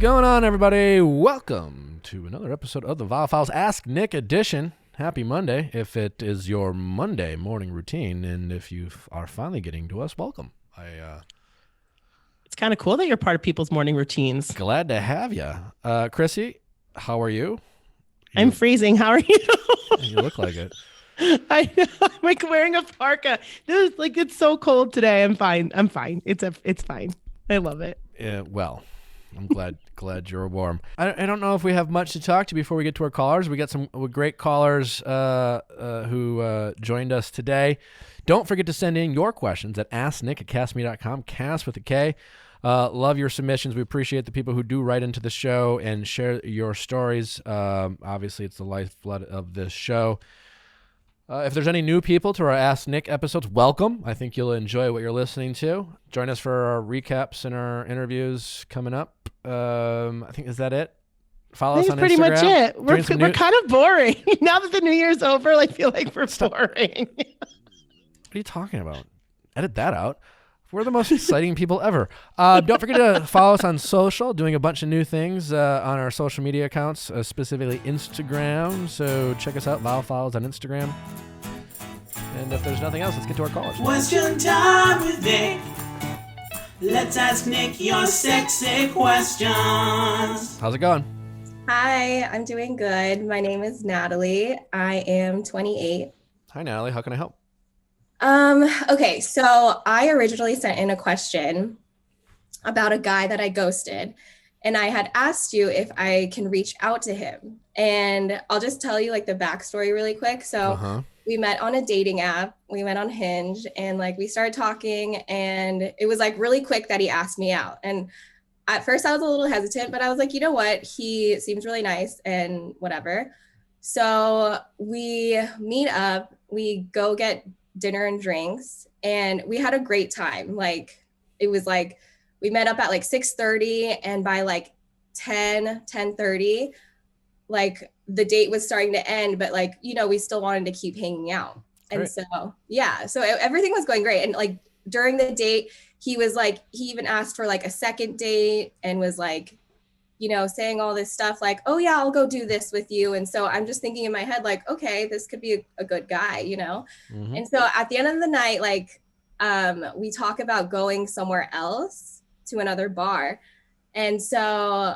going on, everybody? Welcome to another episode of the Viall Files Ask Nick edition. Happy Monday, if it is your Monday morning routine, and if you are finally getting to us, welcome. It's kind of cool that you're part of people's morning routines. Glad to have you. Chrissy, how are you? I'm freezing. How are you? You look like it. I'm like wearing a parka. It's so cold today. I'm fine. It's fine. I love it. Yeah, well, I'm glad you're warm. I don't know if we have much to talk to before we get to our callers. We got some great callers who joined us today. Don't forget to send in your questions at asknick@castme.com, cast with a K. Love your submissions. We appreciate the people who do write into the show and share your stories. Obviously, it's the lifeblood of this show. If there's any new people to our Ask Nick episodes, welcome. I think you'll enjoy what you're listening to. Join us for our recaps and our interviews coming up. I think, is that it? Follow us on That's pretty Instagram. much it. We're kind of boring. Now that the New Year's over, I feel like we're boring. What are you talking about? Edit that out. We're the most exciting people ever. Don't forget to follow us on social, doing a bunch of new things on our social media accounts, specifically Instagram. So check us out, Viall Files on Instagram. And if there's nothing else, let's get to our callers. Question time with Nick. Let's ask Nick your sexy questions. How's it going? Hi, I'm doing good. My name is Natalie. I am 28. Hi, Natalie. How can I help? Okay, so I originally sent in a question about a guy that I ghosted, and I had asked you if I can reach out to him. And I'll just tell you the backstory really quick. So we met on a dating app. We met on Hinge, and we started talking, and it was really quick that he asked me out. And at first I was a little hesitant, but I was like, you know what? He seems really nice and whatever. So we meet up, we go get dinner and drinks, and we had a great time. It was we met up at 6:30, and by 10:30, the date was starting to end, but we still wanted to keep hanging out. And Great. so everything was going great. And during the date, he was he even asked for a second date, and was saying all this stuff oh yeah, I'll go do this with you. And so I'm just thinking in my head, okay, this could be a good guy, Mm-hmm. And so at the end of the night, we talk about going somewhere else to another bar. And so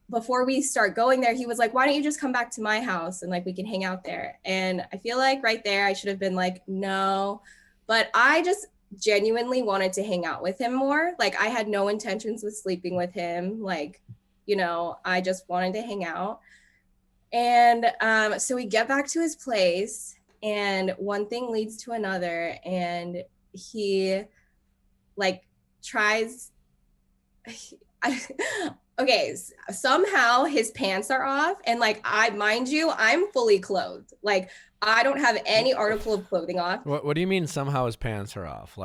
before we start going there, he was like, why don't you just come back to my house and we can hang out there? And I feel right there, I should have been no, but I just genuinely wanted to hang out with him more. I had no intentions with sleeping with him. I just wanted to hang out. And so we get back to his place, and one thing leads to another, and he tries okay, somehow his pants are off, and I'm fully clothed. I don't have any article of clothing off. What do you mean somehow his pants are off?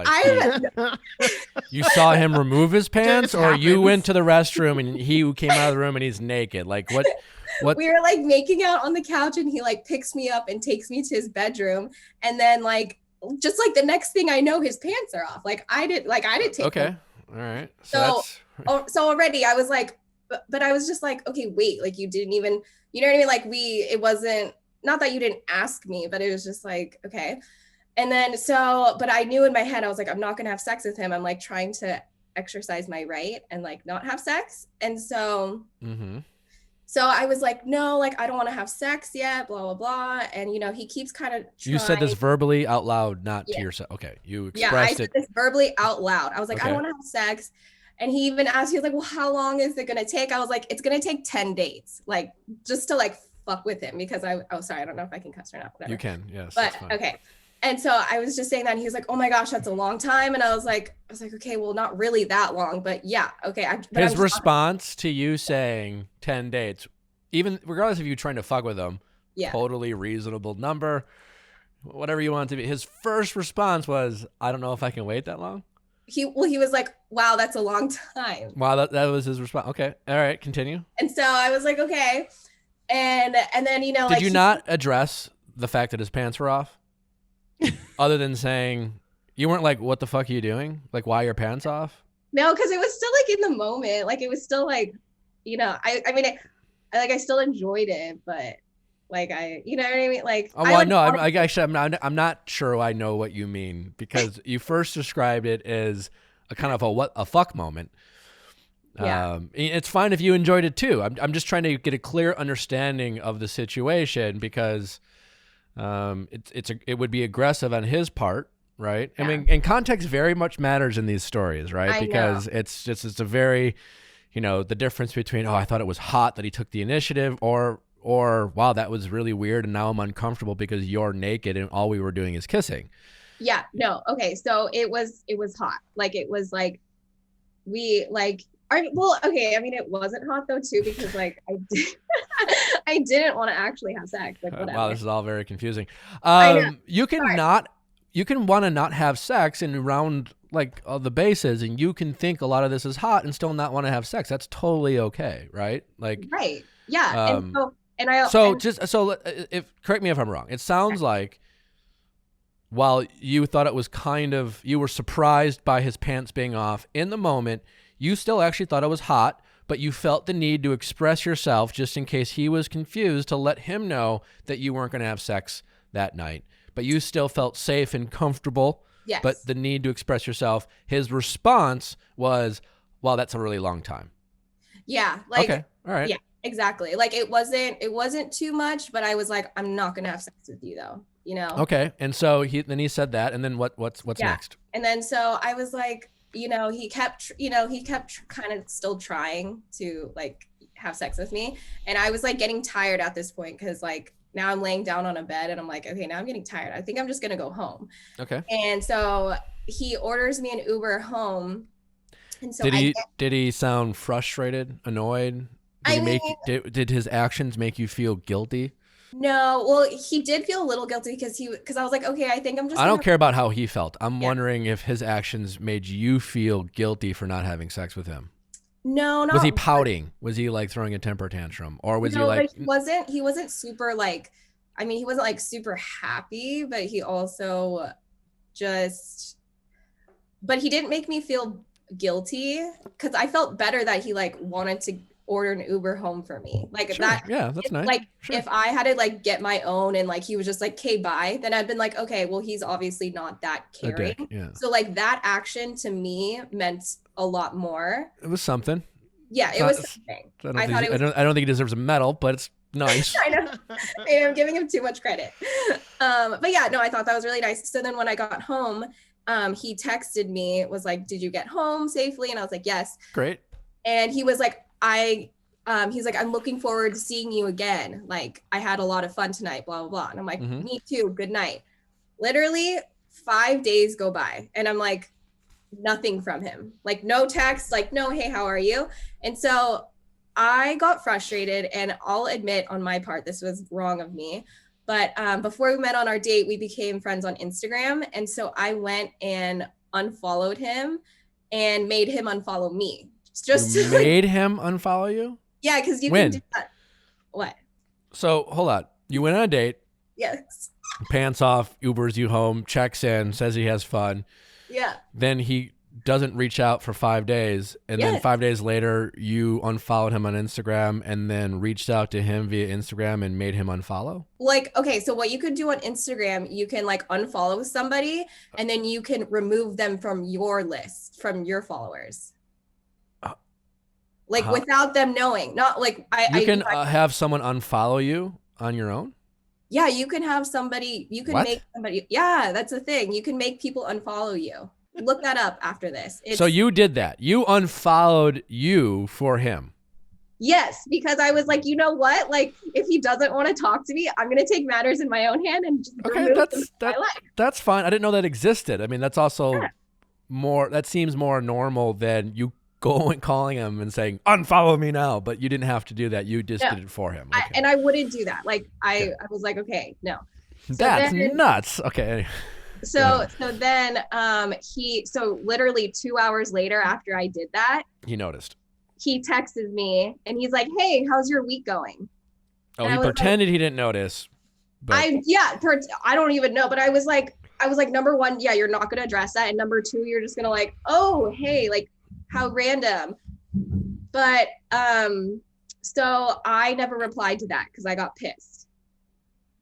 You I saw him remove his pants, or you happens. went to the restroom and he came out of the room and he's naked? What? We were making out on the couch, and he picks me up and takes me to his bedroom, and then just the next thing I know, his pants are off. I didn't take Okay. them. All right. So already I was but I was just okay, wait, you didn't even, you know what I mean? It wasn't, not that you didn't ask me, but it was just okay. And then but I knew in my head, I was I'm not gonna have sex with him. I'm trying to exercise my right and not have sex. And so so I was no, I don't want to have sex yet, blah blah blah. And he keeps kind of trying. You said this verbally out loud, not to yourself. Okay, you expressed I said this verbally out loud. I was Okay. I don't want to have sex. And he even asked, he was well, how long is it gonna take? I was it's gonna take 10 dates, just to fuck with him, because sorry, I don't know if I can cuss or not. Whatever. You can, yes. But that's fine. okay. And so I was just saying that, and he was oh my gosh, that's a long time. And I was okay, well, not really that long, but yeah, okay. His response to you saying 10 dates, even regardless of you trying to fuck with him, yeah, totally reasonable number, whatever you want it to be. His first response was, I don't know if I can wait that long. He was wow, that's a long time. Wow, that was his response. Okay, all right, continue. And so I was okay. And then, Did you not address the fact that his pants were off? Other than saying, you weren't what the fuck are you doing? Why are your pants off? No, because it was still in the moment. It was still I mean, I still enjoyed it, but like you know what I mean? Like, Oh, well, no, I'm not sure I know what you mean, because you first described it as a kind of a fuck moment. Yeah. It's fine if you enjoyed it too. I'm just trying to get a clear understanding of the situation, because it would be aggressive on his part, right? Yeah. I mean, and context very much matters in these stories, right? I Because know. it's a very, the difference between, oh, I thought it was hot that he took the initiative, or wow, that was really weird and now I'm uncomfortable because you're naked and all we were doing is kissing. Yeah, no. Okay. So it was hot. Like, it was like, okay. I mean, it wasn't hot though too, because like I didn't want to actually have sex. Like, whatever. Wow, this is all very confusing. I know. You can want to not have sex and round like the bases, and you can think a lot of this is hot and still not want to have sex. That's totally okay, right? Like, Right. Yeah. Correct me if I'm wrong. It sounds like while you thought it was you were surprised by his pants being off in the moment, you still actually thought it was hot, but you felt the need to express yourself just in case he was confused, to let him know that you weren't going to have sex that night. But you still felt safe and comfortable. Yes. But the need to express yourself, his response was, well, that's a really long time. Yeah. Like, okay. All right. Yeah, exactly. Like, it wasn't too much, but I was like, I'm not going to have sex with you though, Okay. And so he said that, and then what's next? And then, so I was like, he kept kind of still trying to like have sex with me. And I was like getting tired at this point, because like now I'm laying down on a bed and I'm like, okay, now I'm getting tired. I think I'm just going to go home. Okay. And so he orders me an Uber home. And so did he sound frustrated, annoyed? Did his actions make you feel guilty? No, well, he did feel a little guilty because I was like, okay, I think I don't care about how he felt. I'm wondering if his actions made you feel guilty for not having sex with him. No, not. Was he pouting? Was he like throwing a temper tantrum, or was he like? He wasn't super like. I mean, he wasn't like super happy, but he also but he didn't make me feel guilty, because I felt better that he like wanted to order an Uber home for me. Like, sure. That's nice. Like, sure. If I had to like get my own and like he was just like, okay, bye, then I'd been like, okay, well, he's obviously not that caring. Yeah. So like that action to me meant a lot more. It was something. Yeah, it was something. I don't think he deserves a medal, but it's nice. I know. I'm giving him too much credit. But yeah, no, I thought that was really nice. So then when I got home, he texted me, was like, did you get home safely? And I was like, yes. Great. And he was like, he's like, I'm looking forward to seeing you again. Like, I had a lot of fun tonight, blah, blah, blah. And I'm like, me too. Good night. Literally 5 days go by and I'm like, nothing from him. Like, no text, like, no, hey, how are you? And so I got frustrated, and I'll admit on my part, this was wrong of me. But before we met on our date, we became friends on Instagram. And so I went and unfollowed him and made him unfollow me. You made him unfollow you? Yeah, because you can do that. What? So hold on. You went on a date. Yes. Pants off, Ubers you home, checks in, says he has fun. Yeah. Then he doesn't reach out for 5 days. And then 5 days later, you unfollowed him on Instagram and then reached out to him via Instagram and made him unfollow? Like, okay, so what you could do on Instagram, you can like unfollow somebody and then you can remove them from your list, from your followers. Like without them knowing, not like you can have someone unfollow you on your own. Yeah, you can have somebody. You can make somebody. Yeah, that's the thing. You can make people unfollow you. Look that up after this. So you did that. You unfollowed you for him. Yes, because I was like, you know what? Like, if he doesn't want to talk to me, I'm gonna take matters in my own hand and just remove him from my life. That's fine. I didn't know that existed. I mean, that's also more. That seems more normal than you going calling him and saying unfollow me now, but you didn't have to do that. You just did it for him. Okay. And I wouldn't do that. Like I was like, okay, no. That's nuts. Okay. So then literally 2 hours later after I did that, he noticed. He texted me and he's like, hey, how's your week going? Oh, he pretended he didn't notice. But... I don't even know, but I was like, number one, yeah, you're not gonna address that, and number two, you're just gonna like, oh, hey, like, how random. But so I never replied to that because I got pissed.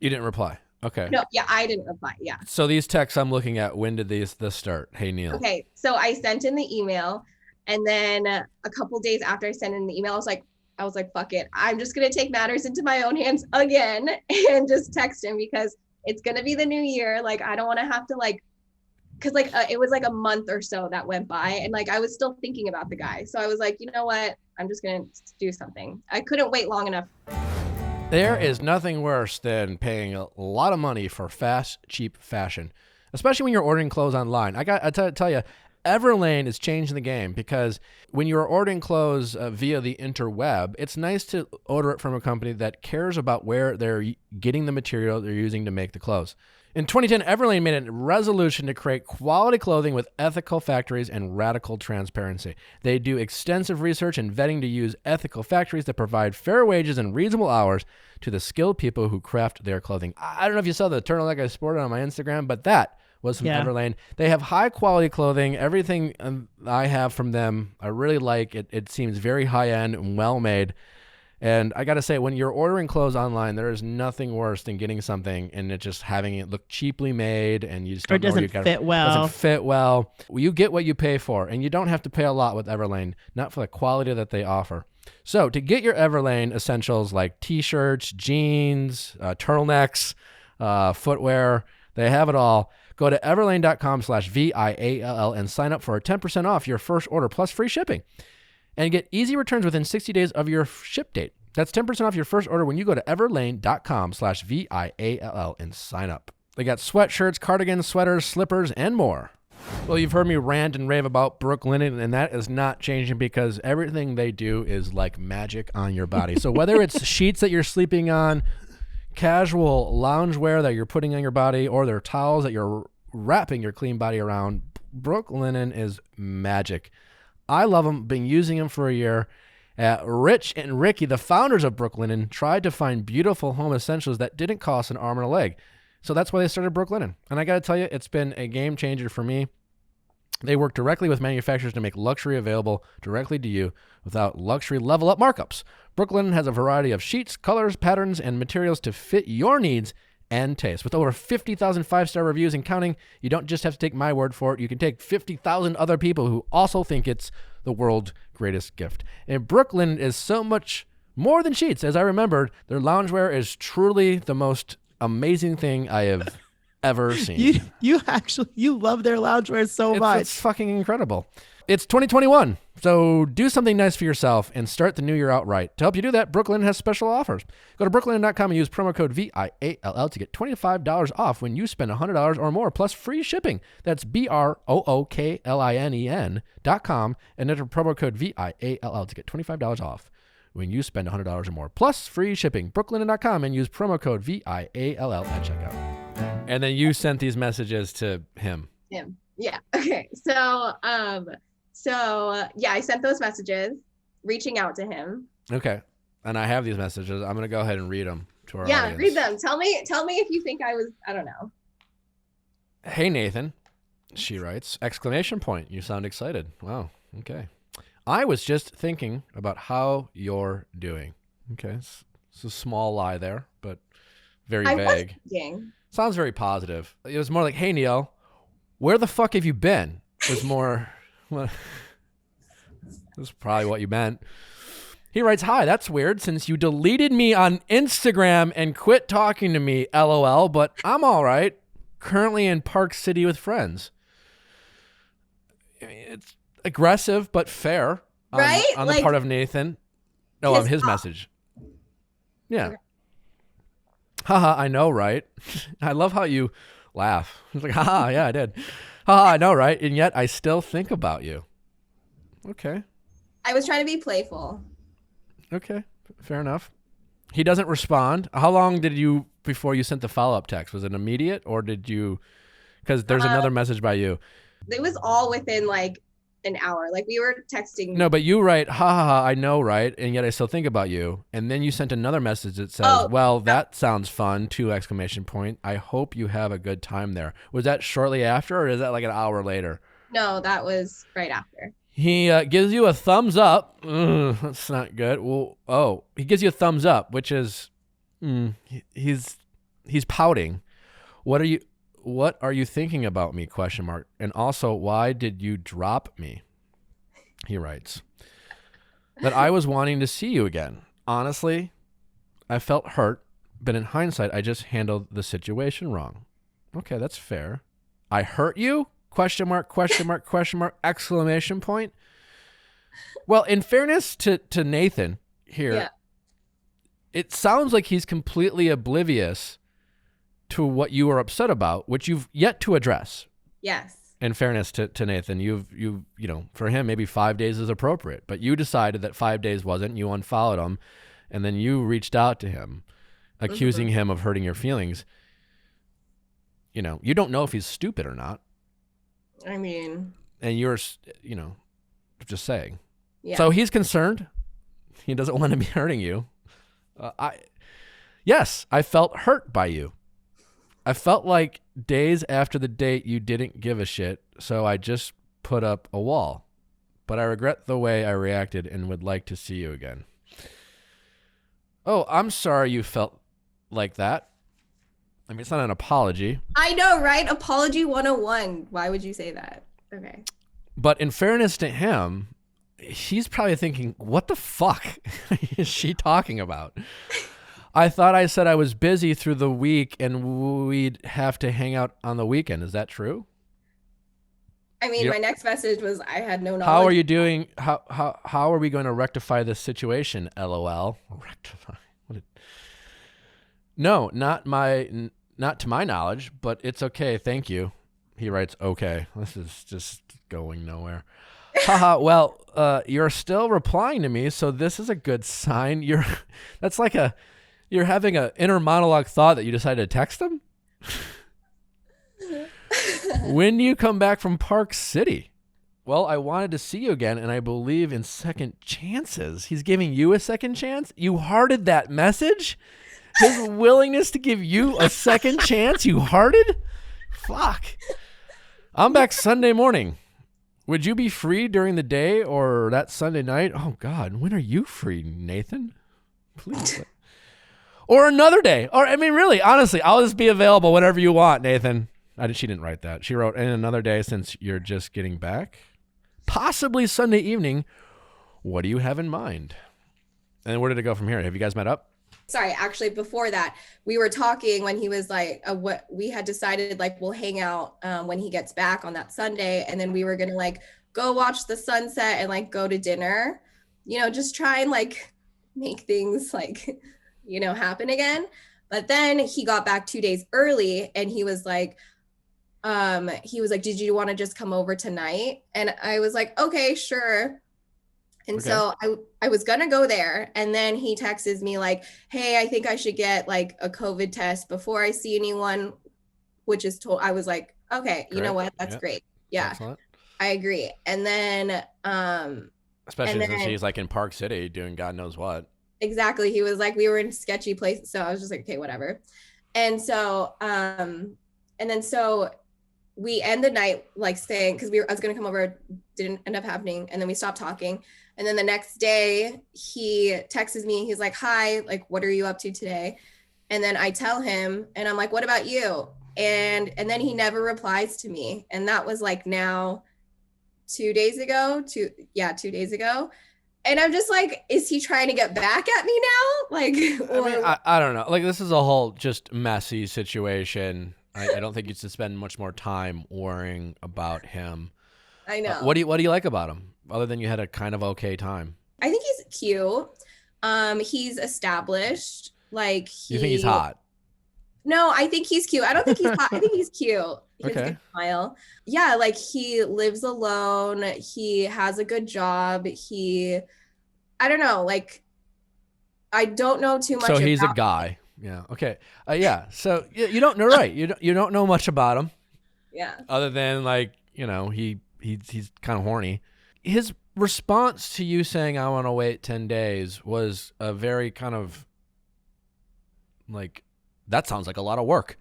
You didn't reply. Okay. No, yeah, I didn't reply. Yeah. So these texts I'm looking at, when did this start? Hey, Neil. Okay, so I sent in the email, and then a couple days after I sent in the email, I was like, fuck it, I'm just gonna take matters into my own hands again and just text him because it's gonna be the new year. Like, I don't want to have to because it was like a month or so that went by, and like I was still thinking about the guy. So I was like, you know what? I'm just gonna do something. I couldn't wait long enough. There is nothing worse than paying a lot of money for fast, cheap fashion, especially when you're ordering clothes online. I tell you, Everlane is changing the game because when you're ordering clothes via the interweb, it's nice to order it from a company that cares about where they're getting the material they're using to make the clothes. In 2010, Everlane made a resolution to create quality clothing with ethical factories and radical transparency. They do extensive research and vetting to use ethical factories that provide fair wages and reasonable hours to the skilled people who craft their clothing. I don't know if you saw the turtleneck I sported on my Instagram, but that was from Everlane. They have high quality clothing. Everything I have from them, I really like. It seems very high end and well made. And I got to say, when you're ordering clothes online, there is nothing worse than getting something and it just having it look cheaply made and you just don't know where you got it. Fit well. Doesn't fit well. You get what you pay for, and you don't have to pay a lot with Everlane, not for the quality that they offer. So to get your Everlane essentials like t-shirts, jeans, turtlenecks, footwear, they have it all. Go to everlane.com/VIALL and sign up for a 10% off your first order plus free shipping. And get easy returns within 60 days of your ship date. That's 10% off your first order when you go to everlane.com/VIALL and sign up. They got sweatshirts, cardigans, sweaters, slippers, and more. Well, you've heard me rant and rave about Brooklinen, and that is not changing because everything they do is like magic on your body. So whether it's sheets that you're sleeping on, casual loungewear that you're putting on your body, or their towels that you're wrapping your clean body around, Brooklinen is magic. I love them. Been using them for a year. Rich and Ricky, the founders of Brooklinen, tried to find beautiful home essentials that didn't cost an arm and a leg. So that's why they started Brooklinen. And I got to tell you, it's been a game changer for me. They work directly with manufacturers to make luxury available directly to you without luxury level up markups. Brooklinen has a variety of sheets, colors, patterns, and materials to fit your needs and taste. With over 50,000 five-star reviews and counting, you don't just have to take my word for it. You can take 50,000 other people who also think it's the world's greatest gift. And Brooklinen is so much more than sheets. As I remembered, their loungewear is truly the most amazing thing I have ever seen. You love their loungewear so much. It's fucking incredible. It's 2021, so do something nice for yourself and start the new year out right. To help you do that, Brooklinen has special offers. Go to brooklinen.com and use promo code VIALL to get $25 off when you spend $100 or more, plus free shipping. That's BROOKLINEN.com and enter promo code VIALL to get $25 off when you spend $100 or more, plus free shipping. Brooklinen.com and use promo code VIALL at checkout. And then you sent these messages to him. Him. Yeah. Okay. So, I sent those messages reaching out to him. Okay. And I have these messages. I'm going to go ahead and read them to our audience. Read them. Tell me if you think I don't know. Hey, Nathan, she writes, ! You sound excited. Wow. Okay. I was just thinking about how you're doing. Okay. It's a small lie there, but very vague. Sounds very positive. It was more like, hey, Neil, where the fuck have you been? It was more, well, that's probably what you meant. He writes, hi, that's weird since you deleted me on Instagram and quit talking to me, LOL, but I'm all right. Currently in Park City with friends. It's aggressive, but fair. Right? On the part of Nathan. No, of his message. Yeah. Okay. Haha, I know, right? I love how you laugh. It's like, haha, yeah, I did. Haha, I know, right? And yet I still think about you. Okay. I was trying to be playful. Okay, fair enough. He doesn't respond. How long did you, before you sent the follow-up text? Was it immediate or did you, because there's another message by you. It was all within like an hour. Like we were texting. No, but you write, ha ha ha, I know, right? And yet I still think about you. And then you sent another message that says, well, that sounds fun, ! I hope you have a good time there. Was that shortly after or is that like an hour later? No, that was right after. He gives you a thumbs up. That's not good. Well, he gives you a thumbs up, which is he's pouting. What are you thinking about me? ? And also, why did you drop me? He writes that I was wanting to see you again. Honestly, I felt hurt, but in hindsight, I just handled the situation wrong. Okay, that's fair. I hurt you? ? Exclamation point. Well, in fairness to Nathan here, it sounds like he's completely oblivious to what you are upset about, which you've yet to address. Yes. In fairness to Nathan, you know, for him, maybe 5 days is appropriate, but you decided that 5 days wasn't. You unfollowed him, and then you reached out to him, accusing him of hurting your feelings. You know, you don't know if he's stupid or not. I mean, and you're, you know, just saying. Yeah. So he's concerned. He doesn't want to be hurting you. Yes, I felt hurt by you. I felt like days after the date you didn't give a shit, so I just put up a wall. But I regret the way I reacted and would like to see you again. Oh, I'm sorry you felt like that. I mean, it's not an apology. I know, right? Apology 101. Why would you say that? Okay. But in fairness to him, he's probably thinking, what the fuck is she talking about? I thought I said I was busy through the week and we'd have to hang out on the weekend. Is that true? I mean, my next message was I had no knowledge. How are you doing? How are we going to rectify this situation? LOL. Rectify. No, not to my knowledge, but it's okay. Thank you. He writes, okay. This is just going nowhere. Haha. Well, you're still replying to me, so this is a good sign. That's like you're having an inner monologue thought that you decided to text him. When do you come back from Park City? Well, I wanted to see you again, and I believe in second chances. He's giving you a second chance? You hearted that message? His willingness to give you a second chance, you hearted? Fuck. I'm back Sunday morning. Would you be free during the day or that Sunday night? Oh, God. When are you free, Nathan? Please. Or another day. Or, I mean, really, honestly, I'll just be available whenever you want, Nathan. She didn't write that. She wrote, in another day since you're just getting back. Possibly Sunday evening. What do you have in mind? And where did it go from here? Have you guys met up? Sorry, actually, before that, we were talking when he was like, what we had decided, like, we'll hang out when he gets back on that Sunday. And then we were going to, like, go watch the sunset and, like, go to dinner, you know, just try and, like, make things, like, you know, happen again. But then he got back 2 days early and he was like, did you want to just come over tonight? And I was like, okay, sure. And so I was going to go there. And then he texts me like, hey, I think I should get like a COVID test before I see anyone, which is I was like, okay, you know what? That's great. Yeah, excellent. I agree. And then, especially since he's like in Park City doing God knows what. Exactly. He was like, we were in sketchy places. So I was just like, okay, whatever. And so, and then so we end the night like saying, because I was going to come over, didn't end up happening. And then we stopped talking. And then the next day he texts me. He's like, hi, like, what are you up to today? And then I tell him and I'm like, what about you? And then he never replies to me. And that was like now 2 days ago, 2 days ago. And I'm just like, is he trying to get back at me now? Like, or... I mean, I don't know. Like, this is a whole just messy situation. I don't think you should spend much more time worrying about him. I know. What do you like about him, other than you had a kind of okay time? I think he's cute. He's established. Like, you think he's hot? No, I think he's cute. I don't think he's hot. I think he's cute. He has a good smile. Yeah, like he lives alone. He has a good job. I don't know. Like, I don't know too much. So he's a guy. Yeah. Okay. Yeah. So you don't know, right? You don't know much about him. Yeah. Other than like, you know, he's kind of horny. His response to you saying I want to wait 10 days was a very kind of like, that sounds like a lot of work.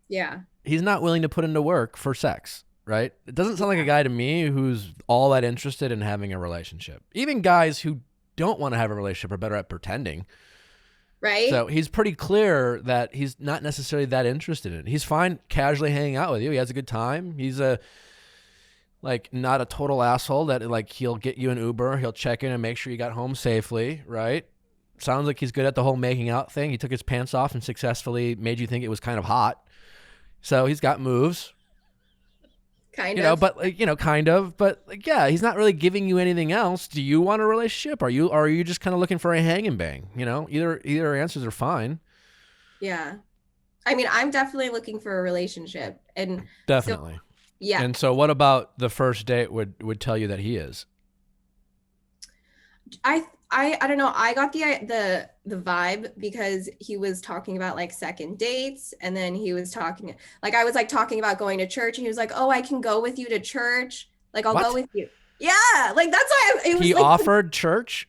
Yeah. He's not willing to put into work for sex, right? It doesn't sound like a guy to me who's all that interested in having a relationship. Even guys who don't want to have a relationship are better at pretending. Right. So he's pretty clear that he's not necessarily that interested in it. He's fine casually hanging out with you. He has a good time. He's not a total asshole that like he'll get you an Uber. He'll check in and make sure you got home safely, right? Sounds like he's good at the whole making out thing. He took his pants off and successfully made you think it was kind of hot. So he's got moves. Kind of. But yeah, he's not really giving you anything else. Do you want a relationship? Are you just kind of looking for a hang and bang? Either answers are fine. Yeah. I mean, I'm definitely looking for a relationship, and Definitely. So, yeah. And so what about the first date would tell you that he is? I don't know. I got the vibe because he was talking about like second dates, and then he was talking like I was like talking about going to church, and he was like, "Oh, I can go with you to church. Like I'll go with you." Yeah, like that's why he offered church.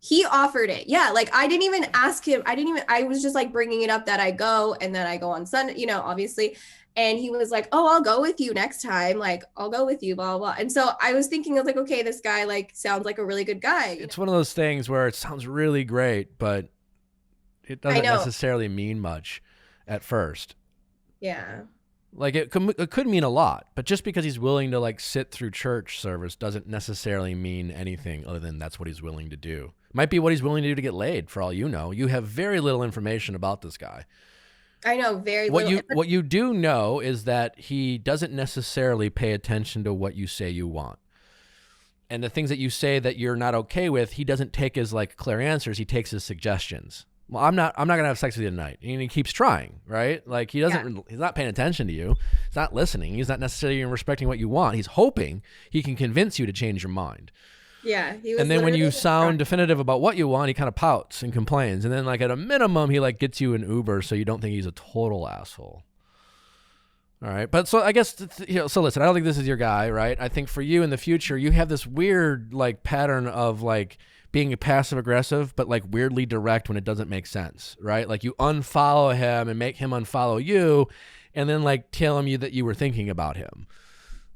He offered it. Yeah, like I didn't even ask him. I was just like bringing it up that I go, and then I go on Sunday, obviously. And he was like, "Oh, I'll go with you next time. Like, I'll go with you, blah, blah, blah." And so I was thinking, I was like, okay, this guy like sounds like a really good guy. It's one of those things where it sounds really great, but it doesn't necessarily mean much at first. Yeah. Like it could mean a lot, but just because he's willing to like sit through church service doesn't necessarily mean anything other than that's what he's willing to do. Might be what he's willing to do to get laid, for all you know. You have very little information about this guy. I know, very little. What you do know is that he doesn't necessarily pay attention to what you say you want. And the things that you say that you're not okay with, he doesn't take as like clear answers, he takes as suggestions. Well, I'm not going to have sex with you tonight. And he keeps trying, right? Like he's not paying attention to you. He's not listening. He's not necessarily even respecting what you want. He's hoping he can convince you to change your mind. Yeah. And then when you sound definitive about what you want, he kind of pouts and complains. And then like at a minimum, he like gets you an Uber so you don't think he's a total asshole. All right. But so I guess, so listen, I don't think this is your guy, right? I think for you in the future, you have this weird like pattern of like being passive aggressive, but like weirdly direct when it doesn't make sense, right? Like you unfollow him and make him unfollow you and then like tell him that you were thinking about him.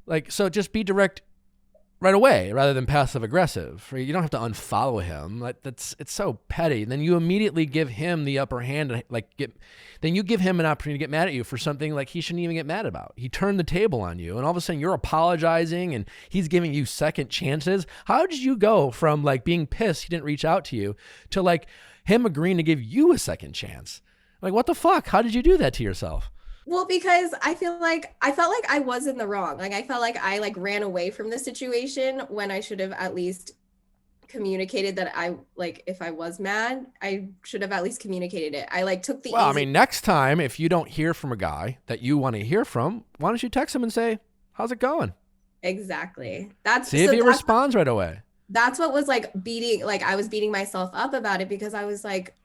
Like, so just be direct right away rather than passive aggressive. You don't have to unfollow him. It's so petty. And then you immediately give him the upper hand. Then you give him an opportunity to get mad at you for something like he shouldn't even get mad about. He turned the table on you, and all of a sudden you're apologizing and he's giving you second chances. How did you go from like being pissed he didn't reach out to you to like him agreeing to give you a second chance? Like, what the fuck? How did you do that to yourself? Well, because I felt like I was in the wrong. Like I felt like I like ran away from the situation when I should have at least communicated that I like, if I was mad, I should have at least communicated it. I like took the I mean, next time if you don't hear from a guy that you want to hear from, why don't you text him and say, "How's it going?" Exactly. See if he responds right away. That's what was like I was beating myself up about it because I was like,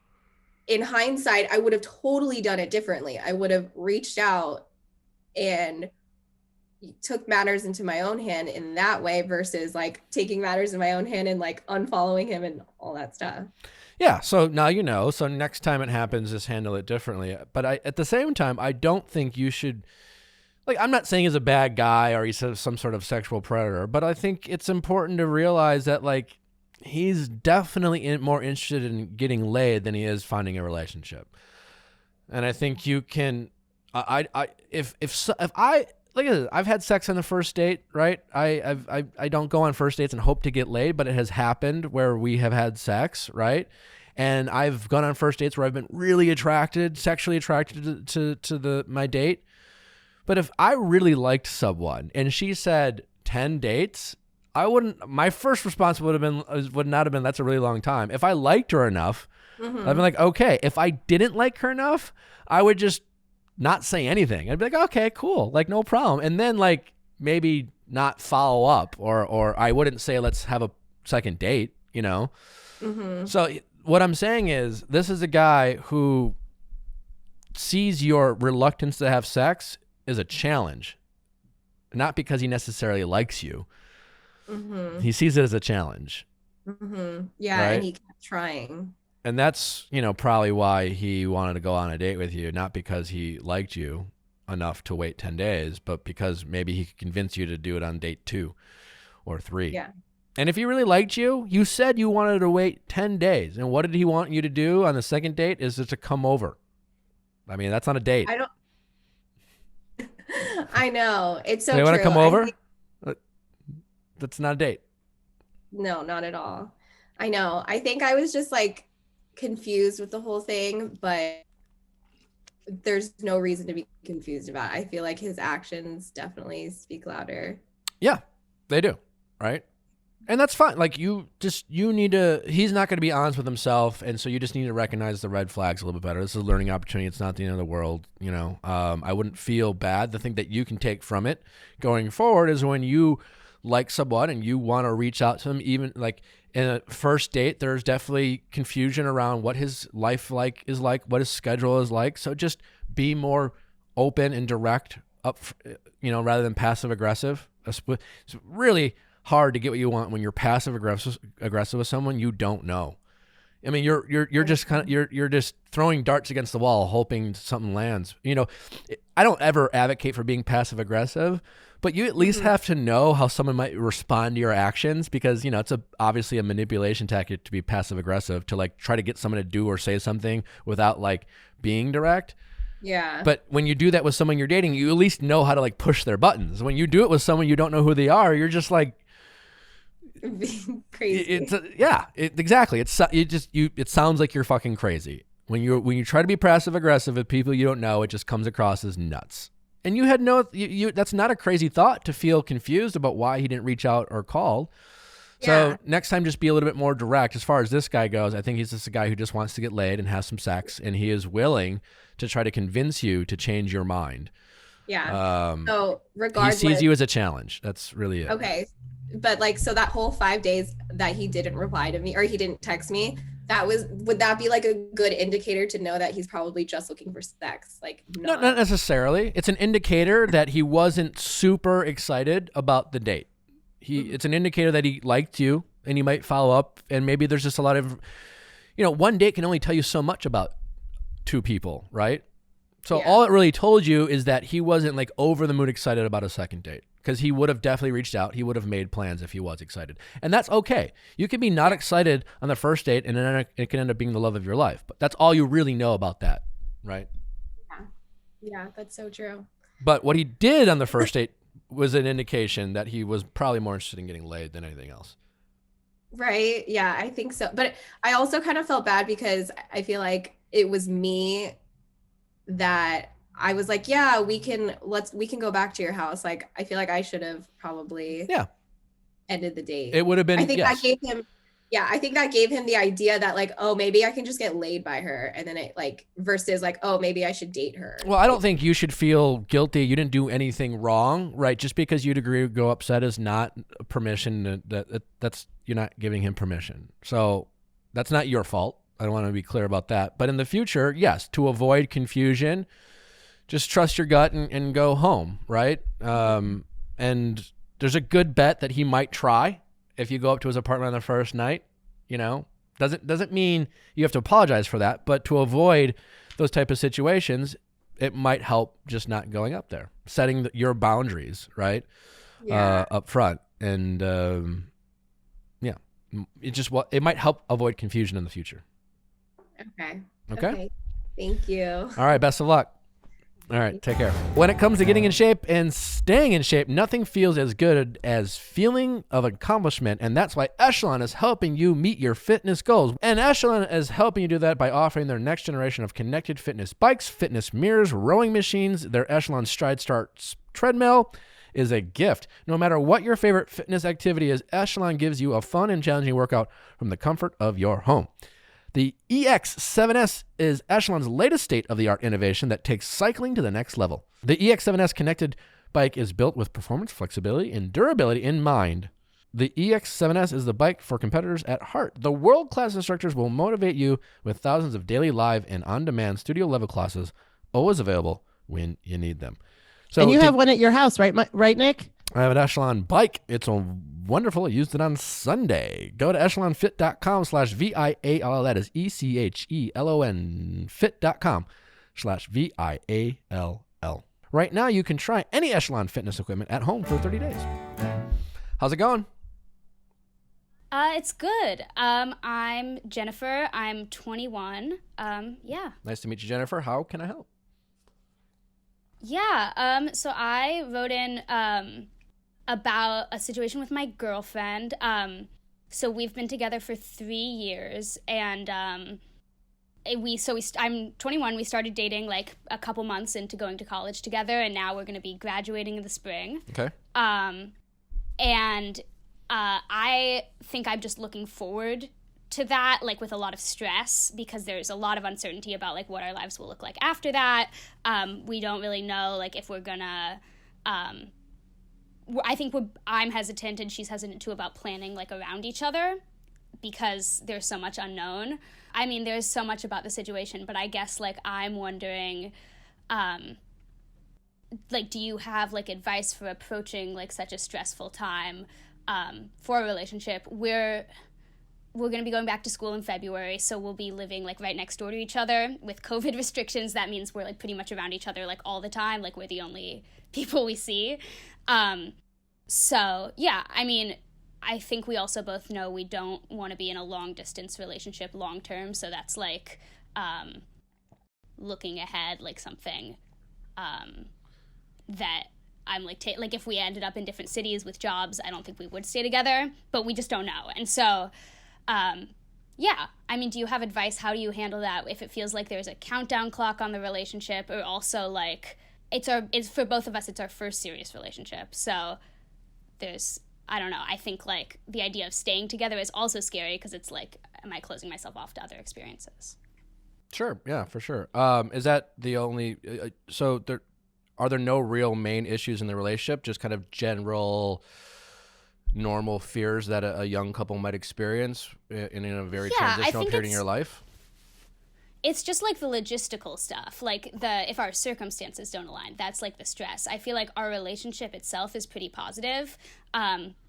in hindsight, I would have totally done it differently. I would have reached out and took matters into my own hand in that way versus like taking matters in my own hand and like unfollowing him and all that stuff. Yeah. So now you know. So next time it happens, just handle it differently. But at the same time, I don't think you should. Like, I'm not saying he's a bad guy or he's some sort of sexual predator, but I think it's important to realize that like, he's definitely more interested in getting laid than he is finding a relationship. And I think you can, if I look at this, I've had sex on the first date, right? I don't go on first dates and hope to get laid, but it has happened where we have had sex, right? And I've gone on first dates where I've been really sexually attracted to my date. But if I really liked someone and she said 10 dates, my first response would not have been, "That's a really long time." If I liked her enough, I'd be like, okay. If I didn't like her enough, I would just not say anything. I'd be like, okay, cool. Like, no problem. And then like maybe not follow up or I wouldn't say, "Let's have a second date," So what I'm saying is this is a guy who sees your reluctance to have sex as a challenge, not because he necessarily likes you. Mm-hmm. He sees it as a challenge. Mm-hmm. Yeah, right? And he kept trying. And that's, probably why he wanted to go on a date with you, not because he liked you. enough to wait 10 days, but because maybe he could convince you to do it on date 2 or 3. Yeah. And if he really liked you, you said you wanted to wait 10 days. And what did he want you to do on the second date? Is it to come over? I mean, that's not a date. I don't. I know. It's so They want to true. come over? That's not a date. No, not at all. I know. I think I was just like confused with the whole thing, but there's no reason to be confused about it. I feel like his actions definitely speak louder. Yeah, they do. Right. And that's fine. Like you need to, he's not going to be honest with himself. And so you just need to recognize the red flags a little bit better. This is a learning opportunity. It's not the end of the world. You know, I wouldn't feel bad. The thing that you can take from it going forward is when you like someone and you want to reach out to them, even like in a first date, there's definitely confusion around what his life is like, what his schedule is like. So just be more open and direct up, you know, rather than passive aggressive. It's really hard to get what you want when you're passive aggressive with someone you don't know. I mean, you're just kind of you're just throwing darts against the wall, hoping something lands. You know, I don't ever advocate for being passive aggressive, but you at least have to know how someone might respond to your actions, because you know it's obviously a manipulation tactic to be passive aggressive, to like try to get someone to do or say something without like being direct. Yeah. But when you do that with someone you're dating, you at least know how to like push their buttons. When you do it with someone you don't know who they are, you're just like crazy. Exactly. It sounds like you're fucking crazy. When you try to be passive aggressive with people you don't know, it just comes across as nuts. And you had that's not a crazy thought to feel confused about why he didn't reach out or call. So next time, just be a little bit more direct. As far as this guy goes, I think he's just a guy who just wants to get laid and have some sex, and he is willing to try to convince you to change your mind. Yeah. So regardless, he sees you as a challenge. That's really it. Okay. But like, so that whole 5 days that he didn't reply to me or he didn't text me, would that be like a good indicator to know that he's probably just looking for sex? Like, not necessarily. It's an indicator that he wasn't super excited about the date. It's an indicator that he liked you and he might follow up, and maybe there's just a lot of, you know, one date can only tell you so much about two people, right? So all it really told you is that he wasn't like over the moon excited about a second date, because he would have definitely reached out. He would have made plans if he was excited. And that's okay. You can be not excited on the first date and then it can end up being the love of your life. But that's all you really know about that, right? Yeah, that's so true. But what he did on the first date was an indication that he was probably more interested in getting laid than anything else. Right. Yeah, I think so. But I also kind of felt bad because I feel like it was me that I was like, yeah, we can go back to your house. Like, I feel like I should have probably ended the date. It would have been, I think that gave him the idea that like, oh, maybe I can just get laid by her. And then it like, versus like, oh, maybe I should date her. Well, I don't think you should feel guilty. You didn't do anything wrong, right? Just because you'd agree to go upset is not permission. That's you're not giving him permission. So that's not your fault. I want to be clear about that. But in the future, yes, to avoid confusion, just trust your gut and go home, right? And there's a good bet that he might try if you go up to his apartment on the first night. You know, doesn't mean you have to apologize for that, but to avoid those type of situations, it might help just not going up there, setting your boundaries, right? Up front. And it might help avoid confusion in the future. Okay. Thank you. All right. Best of luck. All right. Take care. When it comes to getting in shape and staying in shape, nothing feels as good as feeling of accomplishment. And that's why Echelon is helping you meet your fitness goals. And Echelon is helping you do that by offering their next generation of connected fitness bikes, fitness mirrors, rowing machines. Their Echelon Stride Start treadmill is a gift. No matter what your favorite fitness activity is, Echelon gives you a fun and challenging workout from the comfort of your home. The EX7S is Echelon's latest state-of-the-art innovation that takes cycling to the next level. The EX7S connected bike is built with performance, flexibility, and durability in mind. The EX7S is the bike for competitors at heart. The world-class instructors will motivate you with thousands of daily live and on-demand studio-level classes, always available when you need them. So, and you have one at your house, right, Nick? I have an Echelon bike. It's wonderful. I used it on Sunday. Go to echelonfit.com/VIALL. That is ECHELON fit.com/VIALL. Right now, you can try any Echelon fitness equipment at home for 30 days. How's it going? It's good. I'm Jennifer. I'm 21. Yeah. Nice to meet you, Jennifer. How can I help? Yeah. So I wrote in about a situation with my girlfriend. So we've been together for 3 years, and I'm 21. We started dating like a couple months into going to college together, and now we're going to be graduating in the spring. Okay. And I think I'm just looking forward to that, like with a lot of stress, because there's a lot of uncertainty about like what our lives will look like after that. We don't really know like if we're gonna. I'm hesitant and she's hesitant too about planning like around each other, because there's so much unknown. I mean, there's so much about the situation, but I guess like I'm wondering, like, do you have like advice for approaching like such a stressful time for a relationship? We're going to be going back to school in February, so we'll be living like right next door to each other. With COVID restrictions, that means we're like pretty much around each other like all the time. Like we're the only people we see. So yeah, I mean, I think we also both know we don't want to be in a long distance relationship long term. So that's like looking ahead, like something that I'm like, like if we ended up in different cities with jobs, I don't think we would stay together, but we just don't know. And so, yeah, I mean, do you have advice? How do you handle that if it feels like there's a countdown clock on the relationship, or also like it's for both of us, it's our first serious relationship. So there's, I don't know, I think like the idea of staying together is also scary, because it's like, am I closing myself off to other experiences? Sure. Yeah, for sure. Is that the only, are there no real main issues in the relationship? Just kind of general normal fears that a young couple might experience in a very transitional period in your life? It's just like the logistical stuff, like if our circumstances don't align, that's like the stress. I feel like our relationship itself is pretty positive.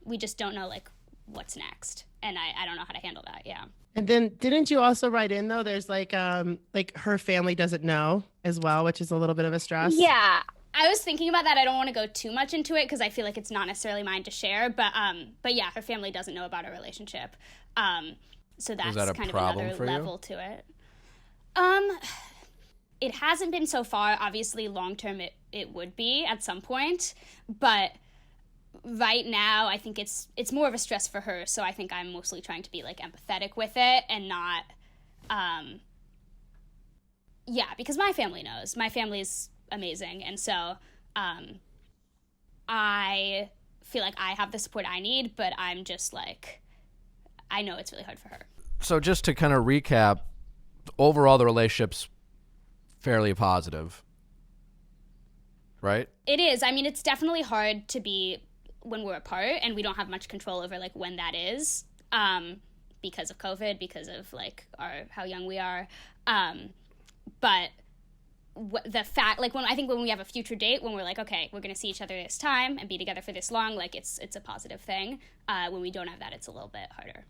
We just don't know like what's next, and I don't know how to handle that. Yeah. And then didn't you also write in though? There's like her family doesn't know as well, which is a little bit of a stress. Yeah. I was thinking about that. I don't want to go too much into it because I feel like it's not necessarily mine to share. But yeah, her family doesn't know about our relationship. So that's kind of another level to it. It hasn't been so far. Obviously, long term, it would be at some point. But right now, I think it's more of a stress for her. So I think I'm mostly trying to be like empathetic with it and not. Yeah, because my family knows. My family's amazing, and so I feel like I have the support I need, but I'm just like, I know it's really hard for her. So just to kind of recap, overall the relationship's fairly positive, right? It is. I mean, it's definitely hard to be when we're apart, and we don't have much control over like when that is, because of COVID, because of like how young we are, but the fact, like, when we have a future date, when we're like, okay, we're going to see each other this time and be together for this long, like it's a positive thing. When we don't have that, it's a little bit harder.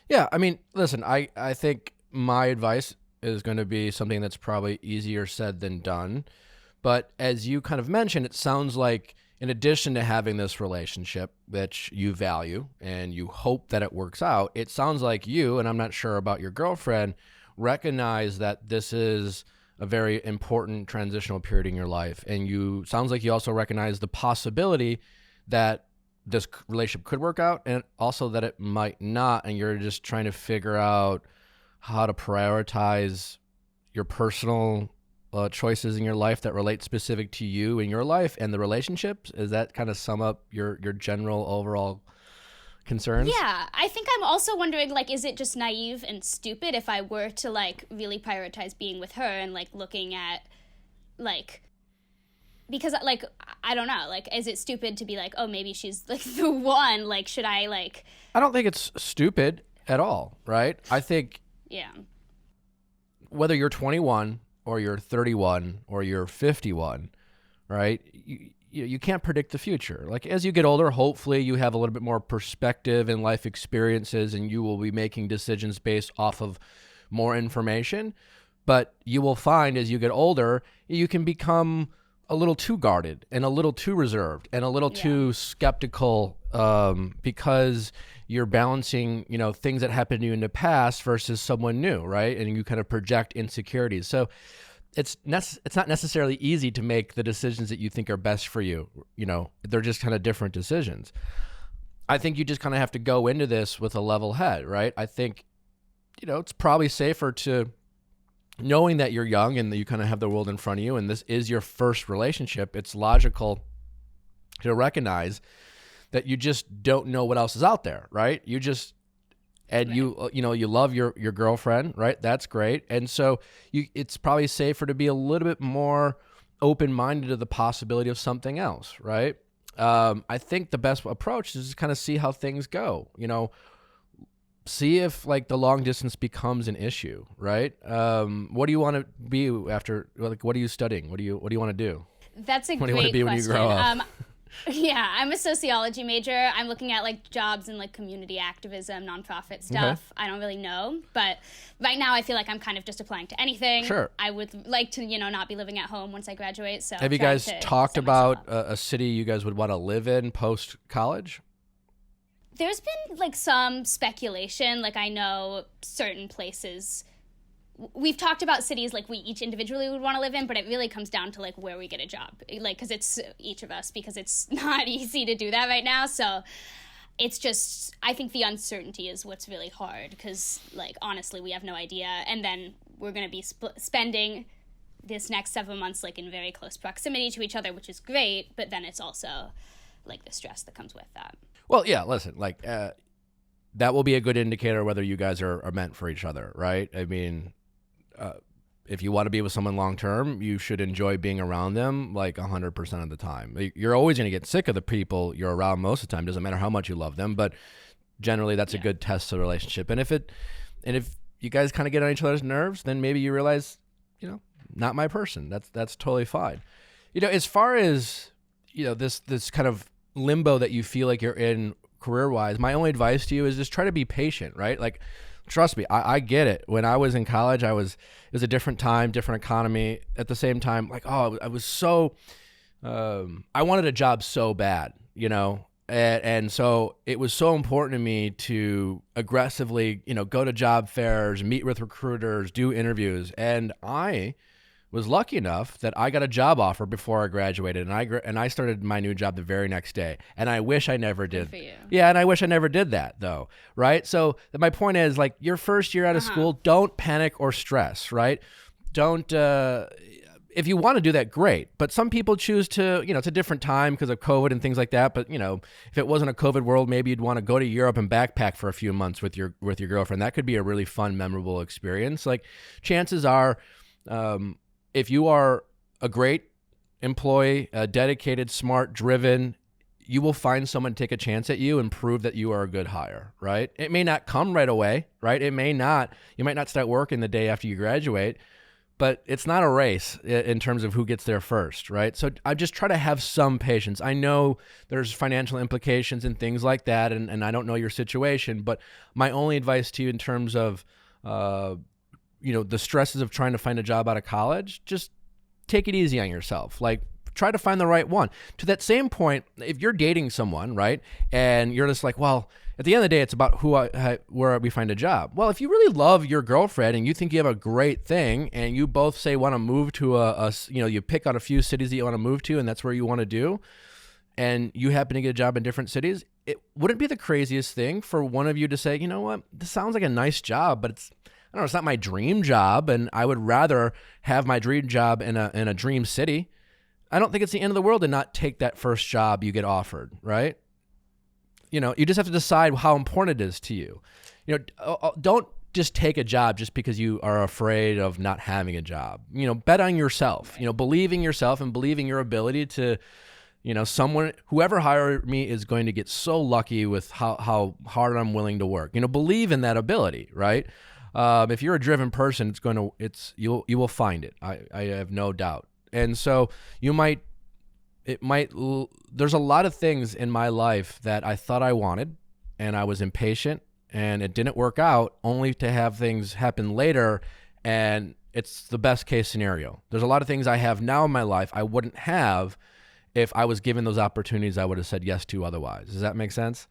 Yeah, I mean, listen, I think my advice is going to be something that's probably easier said than done. But as you kind of mentioned, it sounds like in addition to having this relationship, which you value and you hope that it works out, it sounds like you, and I'm not sure about your girlfriend, recognize that this is a very important transitional period in your life. And sounds like you also recognize the possibility that this relationship could work out, and also that it might not. And you're just trying to figure out how to prioritize your personal choices in your life that relate specific to you in your life and the relationships. Does that kind of sum up your general overall concerns? Yeah, I think I'm also wondering, like, is it just naive and stupid if I were to like really prioritize being with her and like looking at like, because like, I don't know, like, is it stupid to be like, oh, maybe she's like the one, like, should I like? I don't think it's stupid at all, right? I think whether you're 21 or you're 31 or you're 51, right? You can't predict the future. Like, as you get older, hopefully you have a little bit more perspective and life experiences, and you will be making decisions based off of more information. But you will find as you get older, you can become a little too guarded and a little too reserved and a little too skeptical because you're balancing, things that happened to you in the past versus someone new, right? And you kind of project insecurities. So it's not necessarily easy to make the decisions that you think are best for you. They're just kind of different decisions. I think you just kind of have to go into this with a level head, right? I think, it's probably safer to, knowing that you're young and that you kind of have the world in front of you and this is your first relationship, it's logical to recognize that you just don't know what else is out there, right? You love your girlfriend, right? That's great. And so it's probably safer to be a little bit more open-minded to the possibility of something else, right? I think the best approach is to kind of see how things go, see if like the long distance becomes an issue, right? What do you want to be after? Like, what are you studying? What do you want to do? That's a what do you great want to be question. when you grow up? Yeah, I'm a sociology major. I'm looking at like jobs in like community activism, nonprofit stuff. I don't really know, but right now I feel like I'm kind of just applying to anything. Sure. I would like to, not be living at home once I graduate. So have you guys talked about a city you guys would want to live in post college? There's been like some speculation. Like I know certain places. We've talked about cities like we each individually would want to live in, but it really comes down to like where we get a job, like because it's each of us, because it's not easy to do that right now. So it's just, I think the uncertainty is what's really hard because like honestly we have no idea, and then we're going to be spending this next 7 months like in very close proximity to each other, which is great, but then it's also like the stress that comes with that. Well, yeah, listen, like that will be a good indicator whether you guys are meant for each other, right? I mean, if you want to be with someone long term, you should enjoy being around them like 100% of the time. You're always going to get sick of the people you're around most of the time. Doesn't matter how much you love them, but generally that's a good test of the relationship. And if you guys kind of get on each other's nerves, then maybe you realize, not my person. That's totally fine. As far as this kind of limbo that you feel like you're in career-wise, my only advice to you is just try to be patient, right? Like, trust me, I get it. When I was in college, it was a different time, different economy. At the same time, like, I was so, I wanted a job so bad, and so it was so important to me to aggressively, go to job fairs, meet with recruiters, do interviews. And I was lucky enough that I got a job offer before I graduated, and I started my new job the very next day. And I wish I never did. Good for you. Yeah, and I wish I never did that though, right? So my point is, like, your first year out of school, don't panic or stress, right? Don't. If you want to do that, great. But some people choose to, it's a different time because of COVID and things like that. But if it wasn't a COVID world, maybe you'd want to go to Europe and backpack for a few months with your girlfriend. That could be a really fun, memorable experience. Like, chances are, if you are a great employee, dedicated, smart, driven, you will find someone to take a chance at you and prove that you are a good hire, right? It may not come right away, right? You might not start working the day after you graduate, but it's not a race in terms of who gets there first, right? So I just try to have some patience. I know there's financial implications and things like that, and I don't know your situation, but my only advice to you in terms of the stresses of trying to find a job out of college, just take it easy on yourself. Like, try to find the right one. To that same point, if you're dating someone, right, and you're just like, well, at the end of the day, it's about where we find a job. Well, if you really love your girlfriend and you think you have a great thing, and you both say want to move to you pick out a few cities that you want to move to, and that's where you want to do, and you happen to get a job in different cities, it wouldn't be the craziest thing for one of you to say, you know what, this sounds like a nice job, but it's not my dream job, and I would rather have my dream job in a dream city. I don't think it's the end of the world to not take that first job you get offered, right? You just have to decide how important it is to you. Don't just take a job just because you are afraid of not having a job. Bet on yourself. Believe in yourself and believe in your ability to, whoever hired me is going to get so lucky with how hard I'm willing to work. Believe in that ability, right? If you're a driven person, you will find it. I have no doubt. And so there's a lot of things in my life that I thought I wanted, and I was impatient, and it didn't work out, only to have things happen later and It's the best case scenario. There's a lot of things I have now in my life I wouldn't have if I was given those opportunities I would have said yes to otherwise. Does that make sense?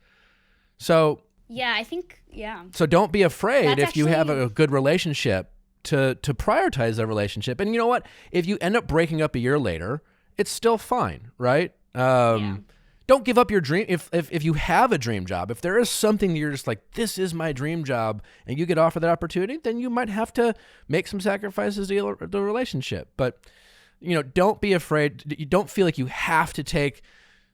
So Yeah, I think, yeah. So don't be afraid That's if you have actually- a good relationship to prioritize that relationship. And you know what? If you end up breaking up a year later, it's still fine, right? Don't give up your dream. If you have a dream job, if there is something that you're just like, this is my dream job, and you get offered that opportunity, then you might have to make some sacrifices to the relationship. But, you know, don't be afraid. You don't feel like you have to take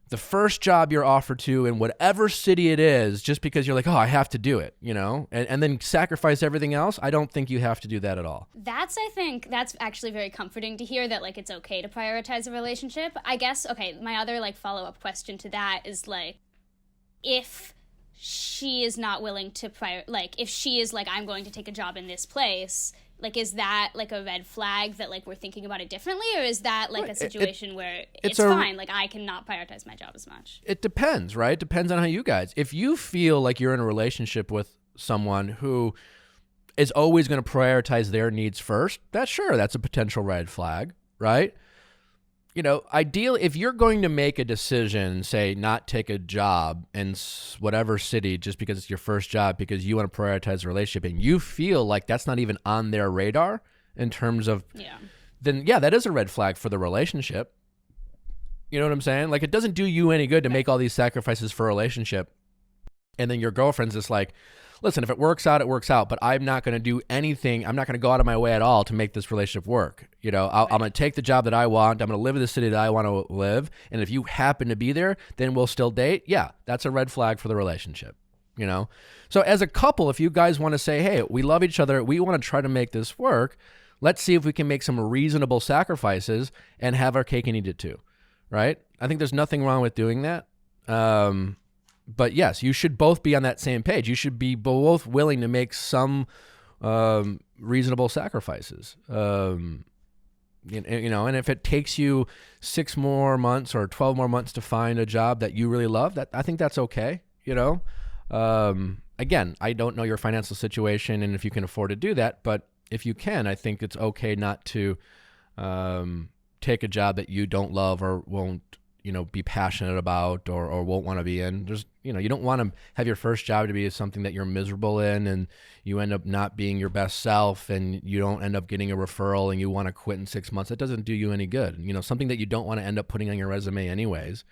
the first job you're offered to in whatever city it is just because you're like, oh, I have to do it, you know, and then sacrifice everything else. I don't think you have to do that at all. I think that's actually very comforting to hear that, like, it's okay to prioritize a relationship. I guess, okay, my other, like, follow-up question to that is, like, if she is not willing to if she is like, I'm going to take a job in this place, like, is that like a red flag that like we're thinking about it differently, or is that like a situation where it's fine, like I cannot prioritize my job as much? It depends, right? Depends on how you guys. If you feel like you're in a relationship with someone who is always going to prioritize their needs first, that's a potential red flag, right? You know, ideally, if you're going to make a decision, say not take a job in whatever city just because it's your first job because you want to prioritize a relationship and you feel like that's not even on their radar in terms of, then yeah, that is a red flag for the relationship. You know what I'm saying? Like, it doesn't do you any good to make all these sacrifices for a relationship and then your girlfriend's just like, listen, if it works out, it works out, but I'm not going to do anything. I'm not going to go out of my way at all to make this relationship work. You know, I'm going to take the job that I want. I'm going to live in the city that I want to live. And if you happen to be there, then we'll still date. Yeah, that's a red flag for the relationship, you know? So as a couple, if you guys want to say, hey, we love each other, we want to try to make this work, let's see if we can make some reasonable sacrifices and have our cake and eat it too, right? I think there's nothing wrong with doing that. But yes, you should both be on that same page. You should be both willing to make some reasonable sacrifices. You know, and if it takes you 6 more months or 12 more months to find a job that you really love, I think that's okay. You know, again, I don't know your financial situation and if you can afford to do that, but if you can, I think it's okay not to take a job that you don't love or won't, you know, be passionate about or won't want to be in. There's, you know, you don't want to have your first job to be something that you're miserable in and you end up not being your best self and you don't end up getting a referral and you want to quit in 6 months. That doesn't do you any good. You know, something that you don't want to end up putting on your resume anyways,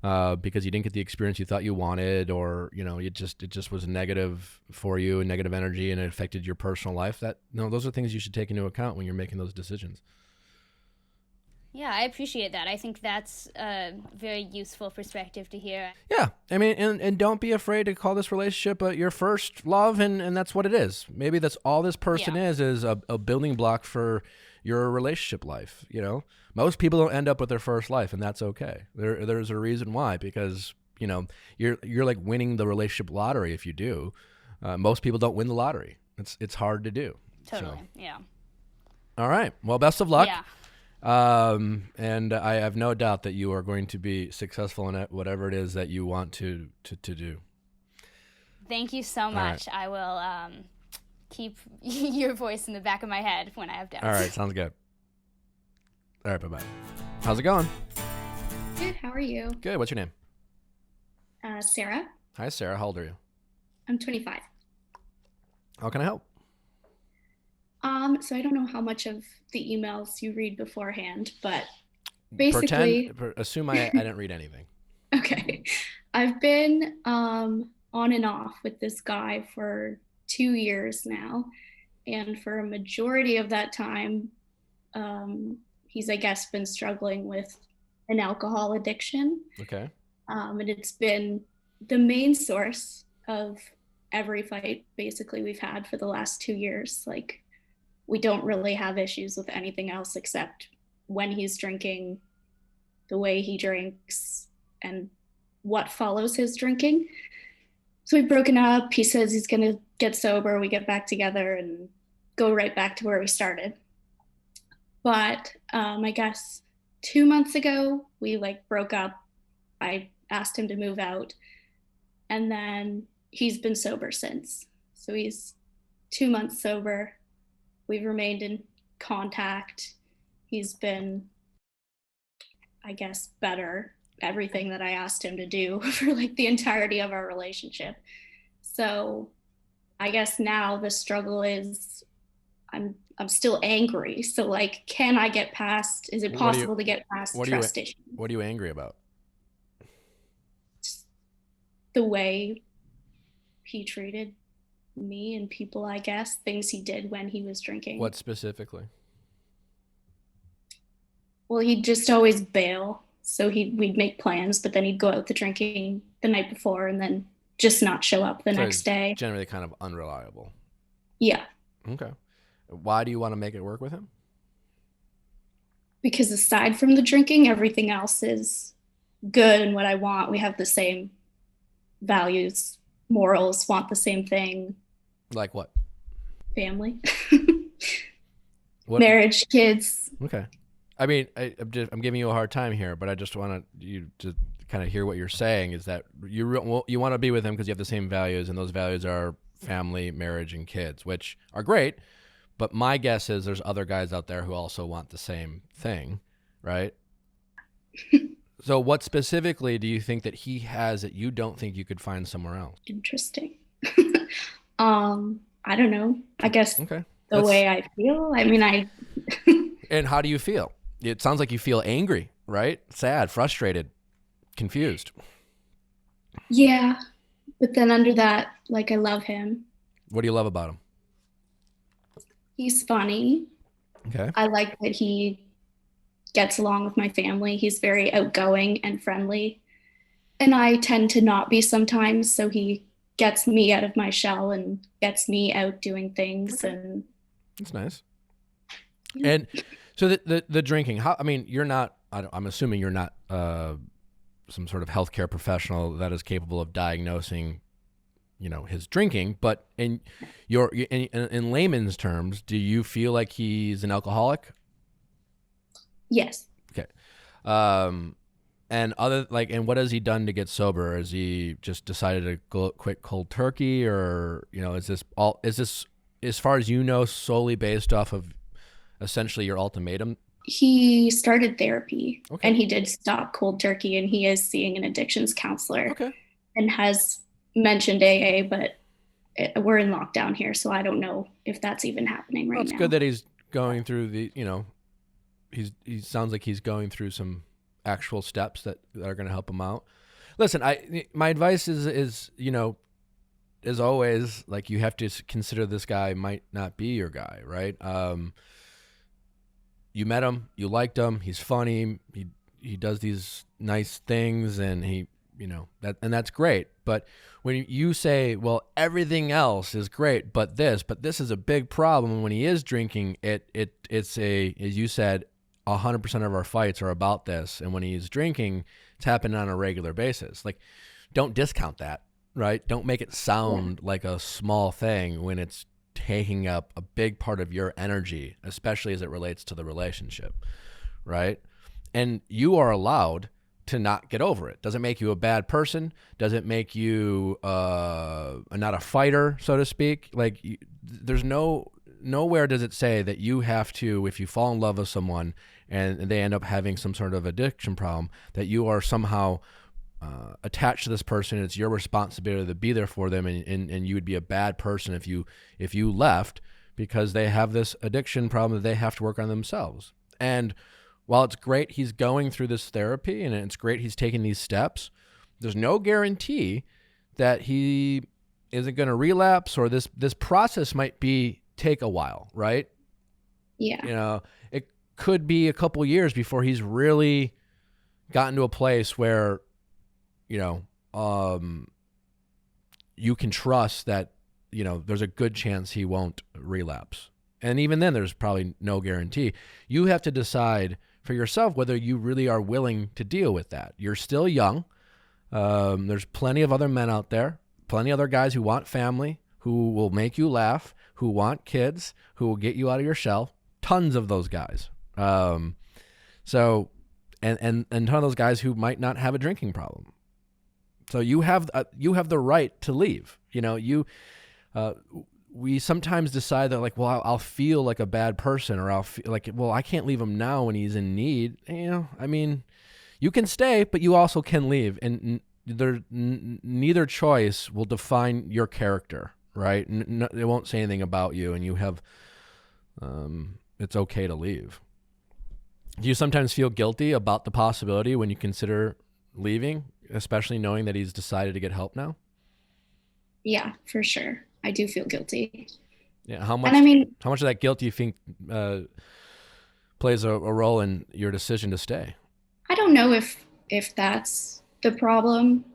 because you didn't get the experience you thought you wanted, or, you know, it just was negative for you and negative energy and it affected your personal life. Those are things you should take into account when you're making those decisions. Yeah, I appreciate that. I think that's a very useful perspective to hear. Yeah, I mean, and don't be afraid to call this relationship your first love, and that's what it is. Maybe that's all this person is a building block for your relationship life, you know? Most people don't end up with their first life, and that's okay. There's a reason why, because, you know, you're like winning the relationship lottery if you do. Most people don't win the lottery. It's hard to do. Totally, yeah. All right, well, best of luck. Yeah. And I have no doubt that you are going to be successful in it, whatever it is that you want to do. Thank you so much. Right. I will keep your voice in the back of my head when I have doubts. All right, sounds good. All right, bye-bye. How's it going? Good, how are you? Good, what's your name? Sarah. Hi, Sarah. How old are you? I'm 25. How can I help? So I don't know how much of the emails you read beforehand, but basically... Assume I didn't read anything. Okay. I've been on and off with this guy for 2 years now. And for a majority of that time, he's, I guess, been struggling with an alcohol addiction. Okay. And it's been the main source of every fight, basically, we've had for the last 2 years. Like, we don't really have issues with anything else except when he's drinking, the way he drinks, and what follows his drinking. So we've broken up. He says he's going to get sober. We get back together and go right back to where we started. But I guess 2 months ago, we broke up. I asked him to move out. And then he's been sober since. So he's 2 months sober. We've remained in contact. He's been, I guess, better, everything that I asked him to do for like the entirety of our relationship. So I guess now the struggle is I'm still angry. So like, can I get past, is it possible to get past trust issues? What are you angry about? The way he treated me and people, I guess, things he did when he was drinking. What specifically? Well, he'd just always bail. So we'd make plans, but then he'd go out to drinking the night before and then just not show up the next day. Generally kind of unreliable. Yeah. Okay. Why do you want to make it work with him? Because aside from the drinking, everything else is good and what I want. We have the same values, morals, want the same thing. Like what? Family. What? Marriage, kids. Okay. I mean, I'm giving you a hard time here, but I just want you to kind of hear what you're saying is that you want to be with him because you have the same values, and those values are family, marriage, and kids, which are great. But my guess is there's other guys out there who also want the same thing, right? So what specifically do you think that he has that you don't think you could find somewhere else? Interesting. I don't know. I guess okay. The way I feel. I mean, And how do you feel? It sounds like you feel angry, right? Sad, frustrated, confused. Yeah. But then under that, like, I love him. What do you love about him? He's funny. Okay. I like that he gets along with my family. He's very outgoing and friendly. And I tend to not be sometimes. So he gets me out of my shell and gets me out doing things. Okay. And that's nice. Yeah. And so the drinking, I mean, you're not, I'm assuming you're not some sort of healthcare professional that is capable of diagnosing, his drinking, but in layman's terms, do you feel like he's an alcoholic? Yes. Okay. And and what has he done to get sober? Has he just decided to go quit cold turkey, or is this as far as you know solely based off of essentially your ultimatum? He started therapy. Okay. And he did stop cold turkey, and he is seeing an addictions counselor. Okay. And has mentioned AA, but we're in lockdown here, so I don't know if that's even happening right now. It's good that he's going through the, he sounds like he's going through some actual steps that are going to help him out. Listen, my advice is as always, like, you have to consider this guy might not be your guy, right? You met him, you liked him, he's funny, he does these nice things, and that's great. But when you say, well, everything else is great, but this is a big problem. When he is drinking, it's as you said, 100% of our fights are about this. And when he's drinking, it's happening on a regular basis. Like, don't discount that, right? Don't make it sound like a small thing when it's taking up a big part of your energy, especially as it relates to the relationship, right? And you are allowed to not get over it. Doesn't make you a bad person. Doesn't make you not a fighter, so to speak. Like, there's nowhere does it say that you have to, if you fall in love with someone and they end up having some sort of addiction problem, that you are somehow attached to this person. It's your responsibility to be there for them, and you would be a bad person if you left because they have this addiction problem that they have to work on themselves. And while it's great he's going through this therapy and it's great he's taking these steps, there's no guarantee that he isn't going to relapse, or this process might take a while, right? Yeah. It could be a couple years before he's really gotten to a place where, you can trust that, there's a good chance he won't relapse. And even then, there's probably no guarantee. You have to decide for yourself whether you really are willing to deal with that. You're still young. There's plenty of other men out there, plenty of other guys who want family, who will make you laugh, who want kids, who will get you out of your shell. Tons of those guys. And a ton of those guys who might not have a drinking problem. So you have the right to leave. we sometimes decide that like, well, I'll feel like a bad person, or I'll feel like, well, I can't leave him now when he's in need. You know, I mean, you can stay, but you also can leave, and neither choice will define your character, right? It won't say anything about you, and you have, it's okay to leave. Do you sometimes feel guilty about the possibility when you consider leaving, especially knowing that he's decided to get help now? Yeah, for sure. I do feel guilty. Yeah. How much? And I mean, how much of that guilt do you think plays a role in your decision to stay? I don't know if that's the problem.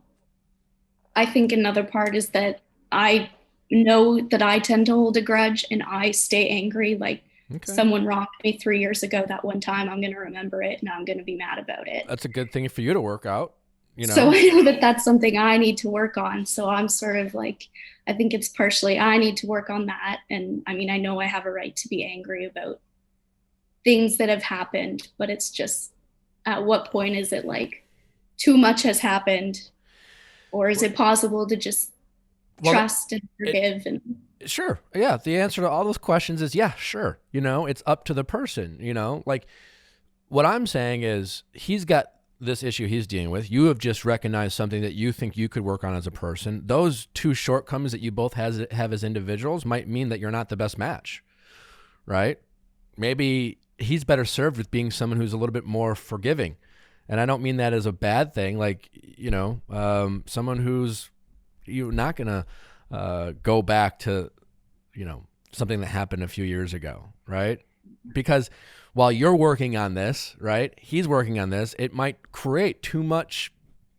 I think another part is that I know that I tend to hold a grudge and I stay angry. Like, someone wronged me 3 years ago that one time, I'm going to remember it and I'm going to be mad about it. That's a good thing for you to work out. You know? So I know that that's something I need to work on. So I'm sort of like, I think it's partially I need to work on that. And I mean, I know I have a right to be angry about things that have happened, but it's just, at what point is it like too much has happened, or is it possible to just trust and forgive? Sure. Yeah. The answer to all those questions is yeah, sure. You know, it's up to the person, you know, like what I'm saying is he's got this issue he's dealing with. You have just recognized something that you think you could work on as a person. Those two shortcomings that you both have as individuals might mean that you're not the best match, right? Maybe he's better served with being someone who's a little bit more forgiving. And I don't mean that as a bad thing. Like, you know, someone who's, you're not going to go back to, you know, something that happened a few years ago, right? Because while you're working on this, right, he's working on this, it might create too much,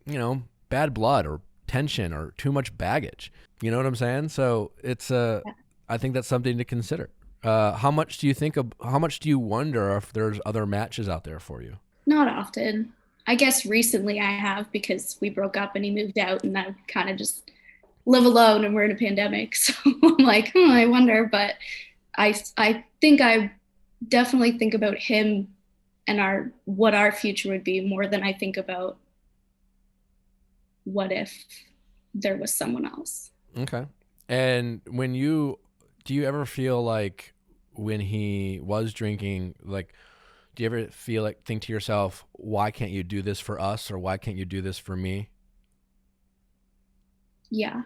you know, bad blood or tension or too much baggage. You know what I'm saying? So it's I think that's something to consider. How much do you wonder if there's other matches out there for you? Not often. I guess recently I have, because we broke up and he moved out and I kind of just live alone and we're in a pandemic. So I'm like, I wonder, but I think I definitely think about him and what our future would be more than I think about what if there was someone else. Okay. And do you ever feel like when he was drinking, like, do you ever think to yourself, why can't you do this for us, or why can't you do this for me? Yeah.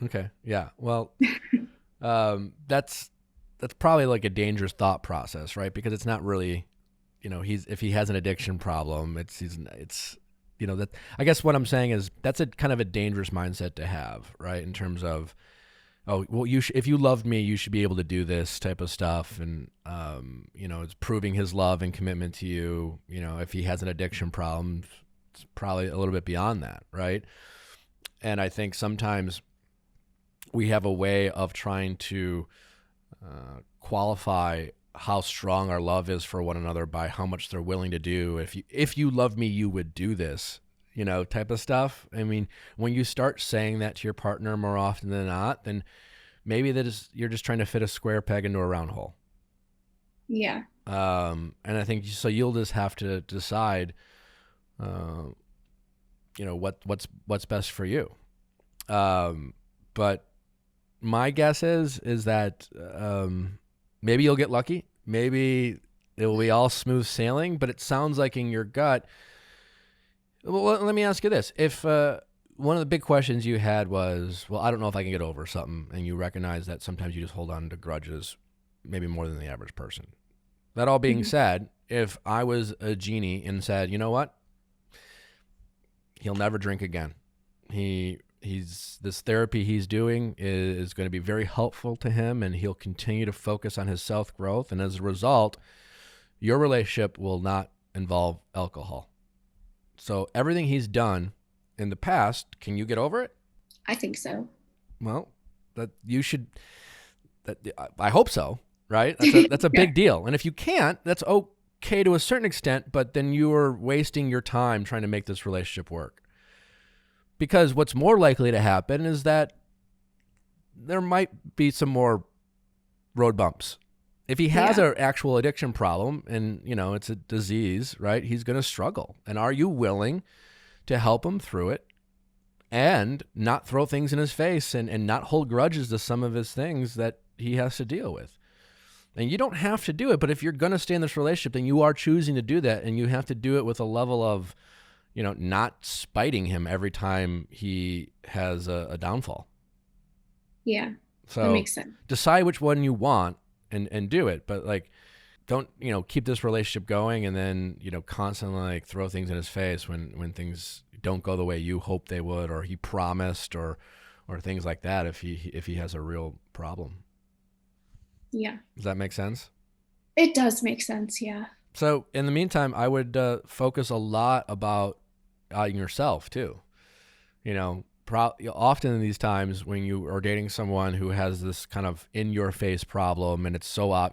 Okay. Yeah. Well, that's probably like a dangerous thought process, right? Because it's not really, you know, if he has an addiction problem, it's you know, that, I guess what I'm saying is that's a kind of a dangerous mindset to have, right? In terms of, oh, well, if you loved me, you should be able to do this type of stuff. And, you know, it's proving his love and commitment to you. You know, if he has an addiction problem, it's probably a little bit beyond that, right? And I think sometimes we have a way of trying to qualify how strong our love is for one another by how much they're willing to do. If you love me, you would do this, you know, type of stuff. I mean, when you start saying that to your partner more often than not, then maybe you're just trying to fit a square peg into a round hole. Yeah. And I think so you'll just have to decide, you know, what's best for you. But my guess is that maybe you'll get lucky. Maybe it will be all smooth sailing, but it sounds like in your gut. Well, let me ask you this. If one of the big questions you had was, well, I don't know if I can get over something, and you recognize that sometimes you just hold on to grudges maybe more than the average person. That all being said, if I was a genie and said, you know what? He'll never drink again. This therapy he's doing is going to be very helpful to him, and he'll continue to focus on his self-growth. And as a result, your relationship will not involve alcohol. So everything he's done in the past, can you get over it? I think so. Well, I hope so, right? That's a big deal. And if you can't, that's okay to a certain extent, but then you are wasting your time trying to make this relationship work. Because what's more likely to happen is that there might be some more road bumps. If he has an actual addiction problem and, you know, it's a disease, right, he's going to struggle. And are you willing to help him through it and not throw things in his face and not hold grudges to some of his things that he has to deal with. And you don't have to do it, but if you're going to stay in this relationship, then you are choosing to do that, and you have to do it with a level of, not spiting him every time he has a downfall. Yeah, So that makes sense. decide which one you want and do it, but like, don't, keep this relationship going and then, constantly like throw things in his face when things don't go the way you hope they would, or he promised, or things like that, if he has a real problem. Yeah. Does that make sense? It does make sense, yeah. So in the meantime, I would focus a lot about yourself too. Often in these times when you are dating someone who has this kind of in your face problem, and it's so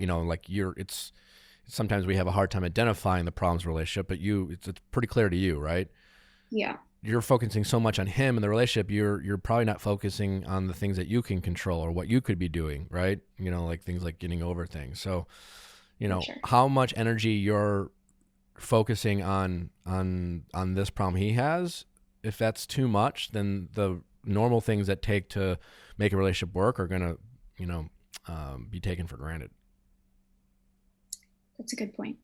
sometimes we have a hard time identifying the problems in the relationship, but it's pretty clear to you, right? Yeah. You're focusing so much on him and the relationship, you're probably not focusing on the things that you can control or what you could be doing, right? Like things like getting over things. So, Sure. how much energy you're focusing on this problem he has. If that's too much, then the normal things that take to make a relationship work are gonna, be taken for granted. That's a good point.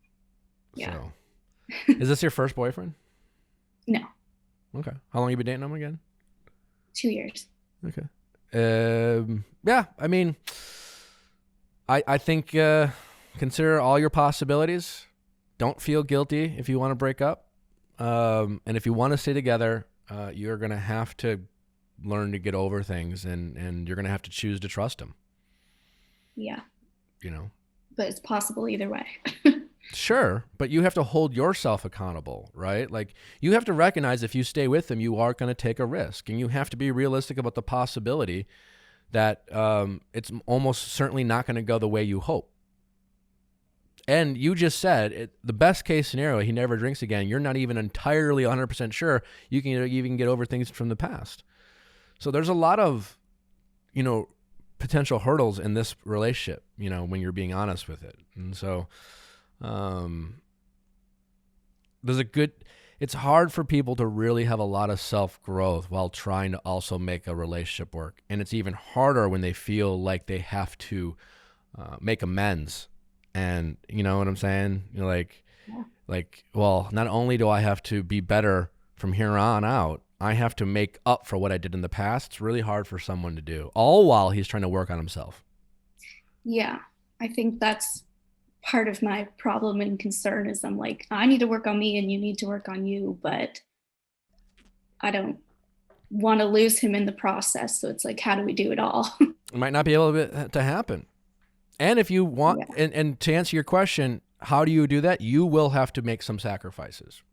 Yeah. So, is this your first boyfriend? No, Okay. How long you been dating him again? 2 years. Okay. Yeah. I mean, I think consider all your possibilities. Don't feel guilty if you want to break up. And if you want to stay together, you're going to have to learn to get over things, and you're going to have to choose to trust him. Yeah. but it's possible either way. Sure, but you have to hold yourself accountable, right? Like, you have to recognize if you stay with them, you are going to take a risk, and you have to be realistic about the possibility that it's almost certainly not going to go the way you hope. And you just said the best case scenario, he never drinks again. You're not even entirely 100% sure you can even get over things from the past. So there's a lot of, potential hurdles in this relationship, when you're being honest with it. And so it's hard for people to really have a lot of self-growth while trying to also make a relationship work. And it's even harder when they feel like they have to make amends. And you know what I'm saying? Well, not only do I have to be better from here on out, I have to make up for what I did in the past. It's really hard for someone to do, all while he's trying to work on himself. Yeah, I think that's part of my problem and concern is I'm like, I need to work on me and you need to work on you, but I don't want to lose him in the process. So it's like, how do we do it all? It might not be able to happen. And if you want, and to answer your question, how do you do that? You will have to make some sacrifices.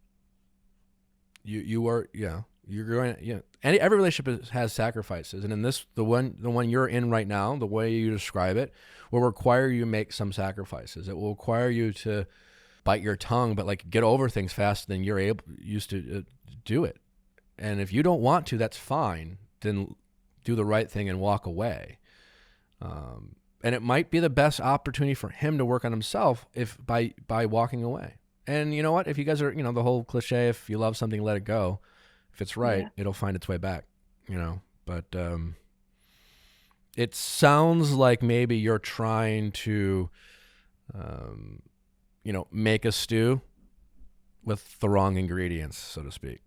You're going, every relationship has sacrifices. And in this, the one you're in right now, the way you describe it, will require you to make some sacrifices. It will require you to bite your tongue, but get over things faster than you're used to do it. And if you don't want to, that's fine. Then do the right thing and walk away. And it might be the best opportunity for him to work on himself by walking away. And you know what? If you guys are, the whole cliche, if you love something, let it go. If it's right, it'll find its way back, But it sounds like maybe you're trying to, make a stew with the wrong ingredients, so to speak.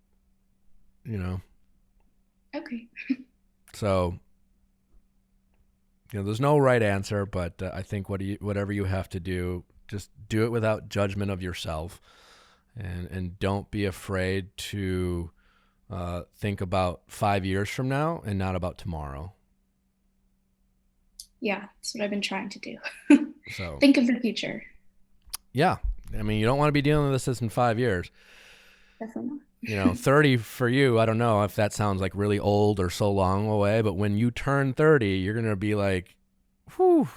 Okay. So, there's no right answer, but I think whatever you have to do, just do it without judgment of yourself, and don't be afraid to think about 5 years from now and not about tomorrow. Yeah, that's what I've been trying to do. So think of the future. Yeah. I mean, you don't want to be dealing with this in 5 years. Definitely not. 30 for you, I don't know if that sounds like really old or so long away, but when you turn 30, you're going to be like, whew,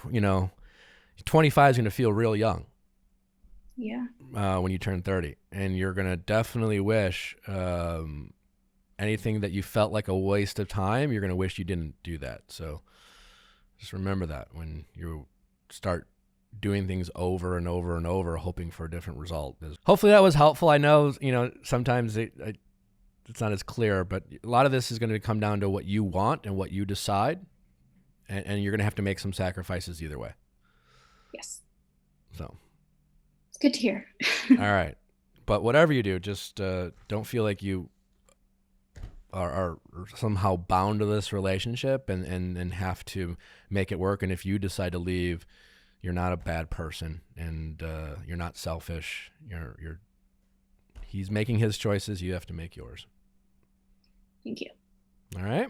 25 is going to feel real young. Yeah. When you turn 30. And you're going to definitely wish anything that you felt like a waste of time, you're going to wish you didn't do that. So just remember that when you start doing things over and over and over, hoping for a different result. Hopefully that was helpful. I know, sometimes it's not as clear, but a lot of this is going to come down to what you want and what you decide, and you're going to have to make some sacrifices either way. Yes. So It's good to hear. all right, but whatever you do, just don't feel like you are somehow bound to this relationship and have to make it work. And if you decide to leave, you're not a bad person, and you're not selfish. He's making his choices. You have to make yours. Thank you. All right.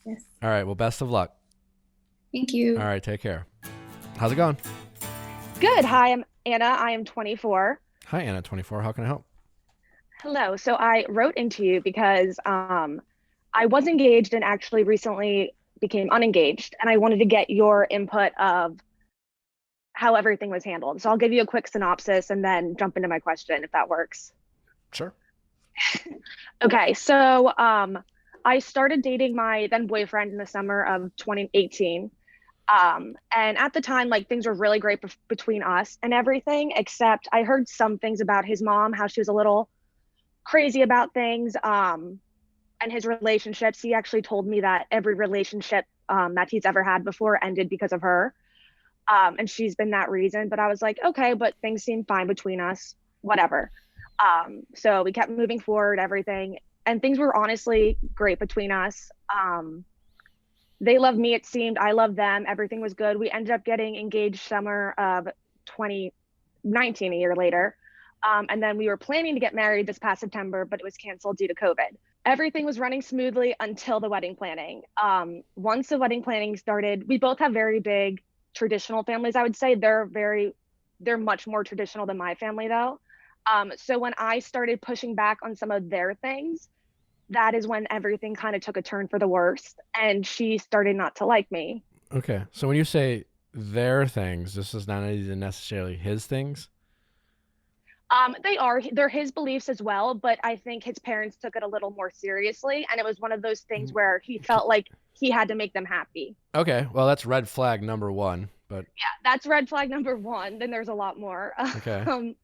Yes. All right. Well, best of luck. Thank you. All right. Take care. How's it going? Good. Hi, I'm Anna. I am 24. Hi, Anna, 24. How can I help? Hello. So I wrote into you because I was engaged and actually recently became unengaged, and I wanted to get your input of how everything was handled. So I'll give you a quick synopsis and then jump into my question if that works. Sure. Okay. So I started dating my then boyfriend in the summer of 2018. And at the time, like, things were really great between us and everything, except I heard some things about his mom, how she was a little crazy about things, and his relationships. He actually told me that every relationship that he's ever had before ended because of her. And she's been that reason. But I was like, okay, but things seem fine between us, whatever. So we kept moving forward, everything, and things were honestly great between us. They loved me, it seemed. I loved them. Everything was good. We ended up getting engaged summer of 2019, a year later. And then we were planning to get married this past September, but it was canceled due to COVID. Everything was running smoothly until the wedding planning. Once the wedding planning started, we both have very big traditional families. I would say they're much more traditional than my family, though. So when I started pushing back on some of their things, that is when everything kind of took a turn for the worst, and she started not to like me. Okay. So when you say their things, this is not even necessarily his things? They're his beliefs as well, but I think his parents took it a little more seriously, and it was one of those things where he felt like he had to make them happy. Okay. Well, that's red flag number one, but Yeah, that's red flag number one. Then there's a lot more. okay.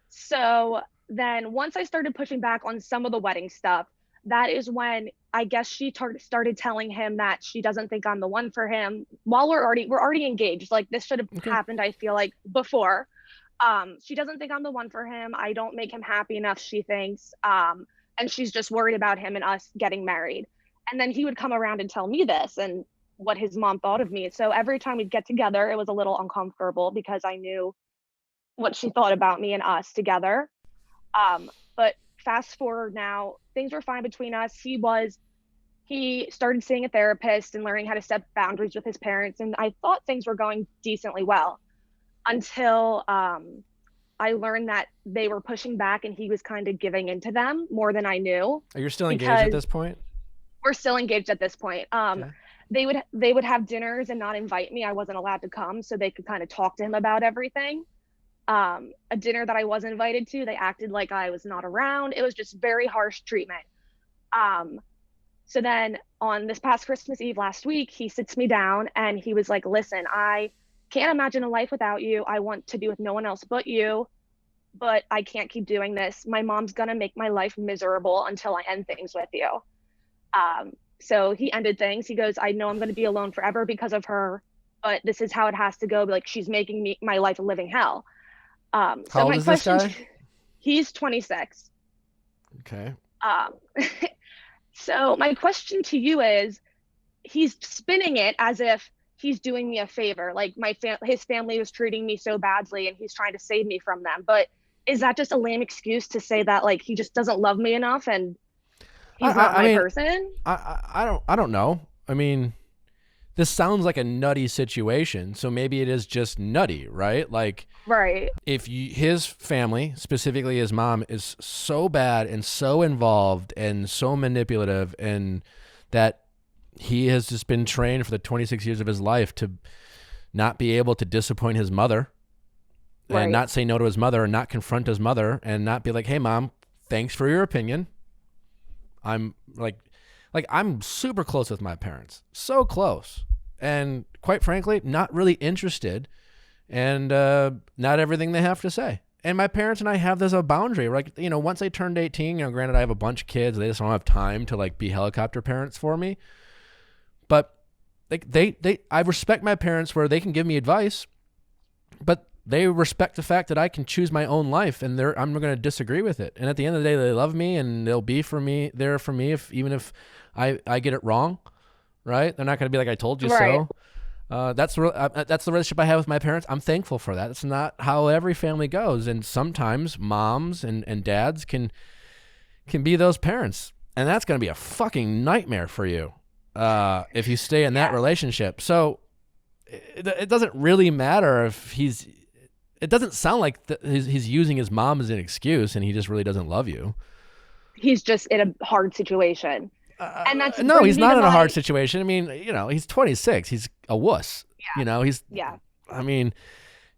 So then once I started pushing back on some of the wedding stuff, that is when I guess she started telling him that she doesn't think I'm the one for him. While we're already engaged. Like, this should have happened, I feel like, before. She doesn't think I'm the one for him. I don't make him happy enough, she thinks. And she's just worried about him and us getting married. And then he would come around and tell me this and what his mom thought of me. So every time we'd get together, it was a little uncomfortable because I knew what she thought about me and us together. But fast forward now, things were fine between us. He started seeing a therapist and learning how to set boundaries with his parents. And I thought things were going decently well until I learned that they were pushing back and he was kind of giving into them more than I knew. Are you still engaged at this point? We're still engaged at this point. Okay. They would have dinners and not invite me. I wasn't allowed to come, so they could kind of talk to him about everything. A dinner that I was invited to, they acted like I was not around. It was just very harsh treatment. So then on this past Christmas Eve last week, he sits me down and he was like, listen, I can't imagine a life without you. I want to be with no one else but you, but I can't keep doing this. My mom's gonna make my life miserable until I end things with you. So he ended things. He goes, I know I'm gonna be alone forever because of her, but this is how it has to go. Like, she's making my life a living hell. How old is this guy? He's 26. Okay. So my question to you is, he's spinning it as if he's doing me a favor. Like, his family was treating me so badly and he's trying to save me from them. But is that just a lame excuse to say that, like, he just doesn't love me enough and he's not my person? I don't know. I mean, this sounds like a nutty situation, so maybe it is just nutty, right? Like, right. If his family, specifically his mom, is so bad and so involved and so manipulative, and that he has just been trained for the 26 years of his life to not be able to disappoint his mother, right, and not say no to his mother and not confront his mother and not be like, hey, mom, thanks for your opinion. I'm I'm super close with my parents, so close, and quite frankly, not really interested, and not everything they have to say. And my parents and I have this a boundary. Like, once they turned 18, granted I have a bunch of kids, they just don't have time to like be helicopter parents for me. But like I respect my parents where they can give me advice, but they respect the fact that I can choose my own life, and I'm not going to disagree with it. And at the end of the day, they love me, and they'll be there for me even if I get it wrong, right? They're not going to be like, I told you so. That's the relationship I have with my parents. I'm thankful for that. It's not how every family goes, and sometimes moms and dads can be those parents, and that's going to be a fucking nightmare for you if you stay in that relationship. So it doesn't really matter if it doesn't sound like he's using his mom as an excuse, and he just really doesn't love you. He's just in a hard situation. And that's no, he's not in a hard situation. I mean, he's 26. He's a wuss. I mean,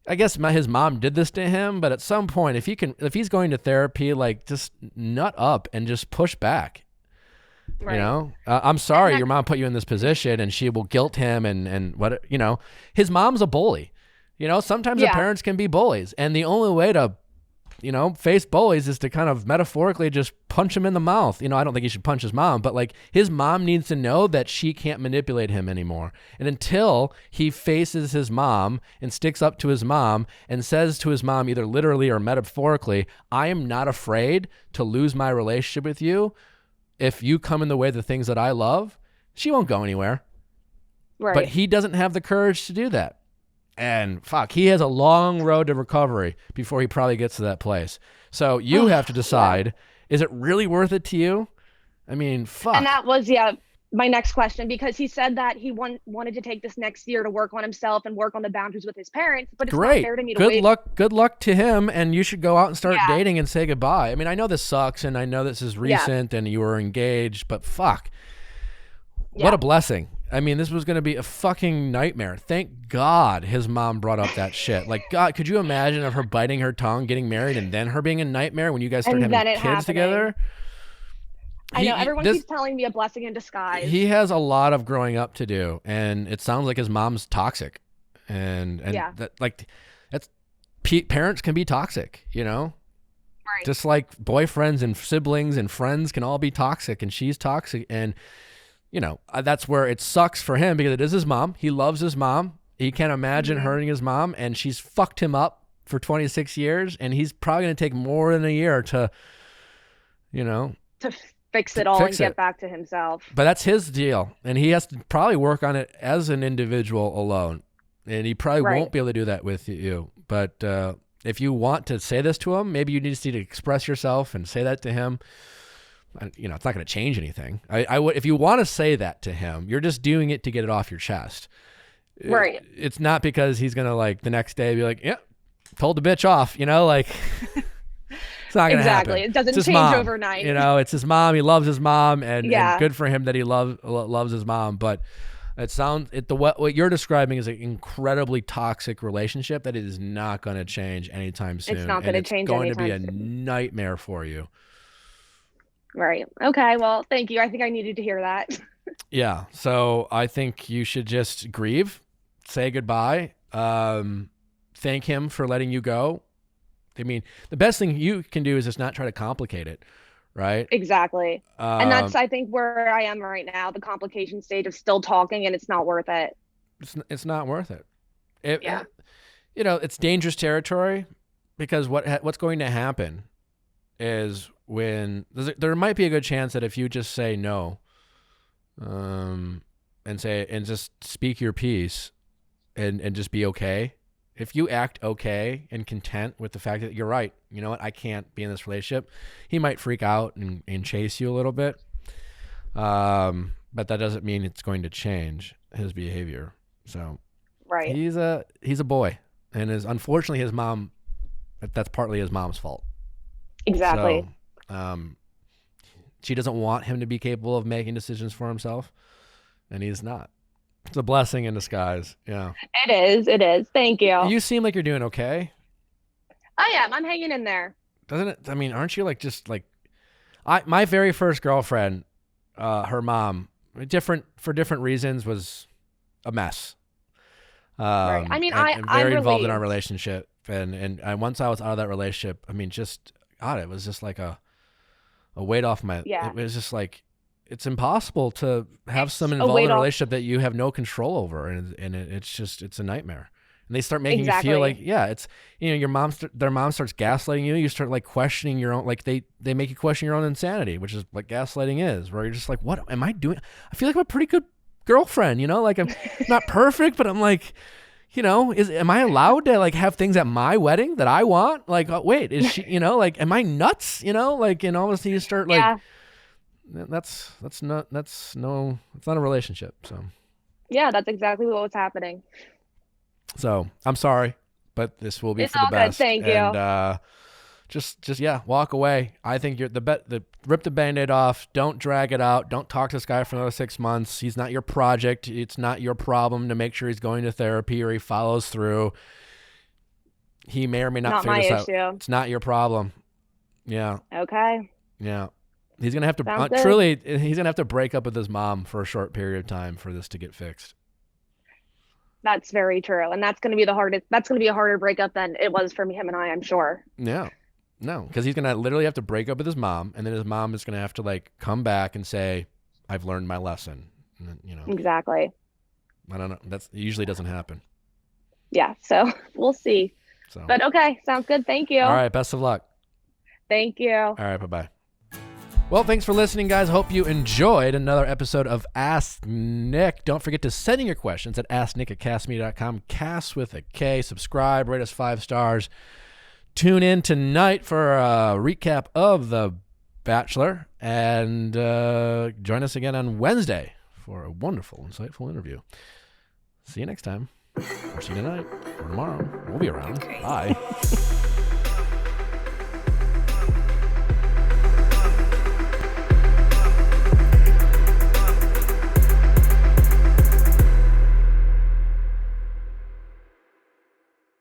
I guess his mom did this to him, but at some point, if he's going to therapy, like, just nut up and just push back. Right. I'm sorry your mom put you in this position, and she will guilt him and what, his mom's a bully. Sometimes the parents can be bullies, and the only way to, face bullies is to kind of metaphorically just punch him in the mouth. I don't think he should punch his mom, but like his mom needs to know that she can't manipulate him anymore. And until he faces his mom and sticks up to his mom and says to his mom, either literally or metaphorically, I am not afraid to lose my relationship with you. If you come in the way of the things that I love, she won't go anywhere. Right. But he doesn't have the courage to do that. And fuck, he has a long road to recovery before he probably gets to that place. So you have to decide, is it really worth it to you? I mean, fuck. And that was, my next question, because he said that he wanted to take this next year to work on himself and work on the boundaries with his parents, but it's not fair to me to wait. Good luck to him, and you should go out and start dating and say goodbye. I mean, I know this sucks, and I know this is recent, and you were engaged, but fuck. What a blessing. I mean, this was going to be a fucking nightmare. Thank God his mom brought up that shit. Like, God, could you imagine of her biting her tongue, getting married, and then her being a nightmare when you guys started having kids together? I know, everyone keeps telling me a blessing in disguise. He has a lot of growing up to do, and it sounds like his mom's toxic. And parents can be toxic, Right. Just like boyfriends and siblings and friends can all be toxic, and she's toxic, and that's where it sucks for him because it is his mom. He loves his mom. He can't imagine hurting his mom, and she's fucked him up for 26 years, and he's probably going to take more than a year to fix it all and get back to himself. But that's his deal, and he has to probably work on it as an individual alone, and he probably won't be able to do that with you. But if you want to say this to him, maybe you just need to express yourself and say that to him. It's not going to change anything. I would, if you want to say that to him, you're just doing it to get it off your chest. Right. It's not because he's going to like the next day be like, yeah, told the bitch off, it's not going to happen. It doesn't change overnight. It's his mom. He loves his mom, and good for him that he loves his mom. But what you're describing is an incredibly toxic relationship that is not going to change anytime soon. It's not going to change anytime soon. It's going to be a nightmare for you. Right. Okay. Well, thank you. I think I needed to hear that. Yeah. So I think you should just grieve, say goodbye, thank him for letting you go. I mean, the best thing you can do is just not try to complicate it. Right. Exactly. And that's, I think, where I am right now, the complication stage of still talking, and it's not worth it. It's not worth it. It's dangerous territory because what's going to happen is when there might be a good chance that if you just say no, and just speak your piece and just be okay. If you act okay and content with the fact that you're right, you know what, I can't be in this relationship, he might freak out and chase you a little bit. But that doesn't mean it's going to change his behavior. So right. He's a boy, and unfortunately his mom, that's partly his mom's fault. Exactly. So, she doesn't want him to be capable of making decisions for himself, and he's not. It's a blessing in disguise. Yeah. It is. Thank you. You seem like you're doing okay. I am. I'm hanging in there. Doesn't it? I mean, aren't you my very first girlfriend, her mom, for different reasons, was a mess. Right. I mean, I'm very involved in our relationship, And once I was out of that relationship, I mean, just God, it was just like a weight off my. Yeah. It was just like it's impossible to have someone a involved weight in a off- relationship that you have no control over, and it's a nightmare. And they start making you Exactly. feel like, yeah, it's, you know, their mom starts gaslighting you. You start like questioning your own, like they make you question your own insanity, which is what gaslighting is, where you're just like, what am I doing? I feel like I'm a pretty good girlfriend, you know, like I'm not perfect, but I'm like, you know, am I allowed to like have things at my wedding that I want? Like, oh, wait, is she, you know, like, am I nuts? You know, like, and all of a sudden you start like, Yeah. that's not a relationship. So, Yeah, that's exactly what was happening. so I'm sorry, but this will be It's for the all good, best. thank you. And just yeah, walk away. I think you're rip the Band-Aid off. Don't drag it out. Don't talk to this guy for another 6 months. He's not your project. It's not your problem to make sure he's going to therapy or he follows through. He may or may not Not figure my this out. issue. It's not your problem. Yeah. Okay. Yeah. He's going to have to Sounds good. truly, he's going to have to break up with his mom for a short period of time for this to get fixed. That's very true. And that's going to be a harder breakup than it was for him and I'm sure. Yeah. No, because he's going to literally have to break up with his mom, and then his mom is going to have to like come back and say, I've learned my lesson. And then, you know, Exactly. I don't know. It usually doesn't happen. Yeah. So we'll see. So, But okay. Sounds good. Thank you. all right. Best of luck. Thank you. All right. Bye-bye. Well, thanks for listening, guys. Hope you enjoyed another episode of Ask Nick. Don't forget to send in your questions at asknick@castmedia.com. Cast with a K. Subscribe. Rate us 5 stars. Tune in tonight for a recap of The Bachelor. And join us again on Wednesday for a wonderful, insightful interview. See you next time. Or see you tonight. Or tomorrow. We'll be around. Bye.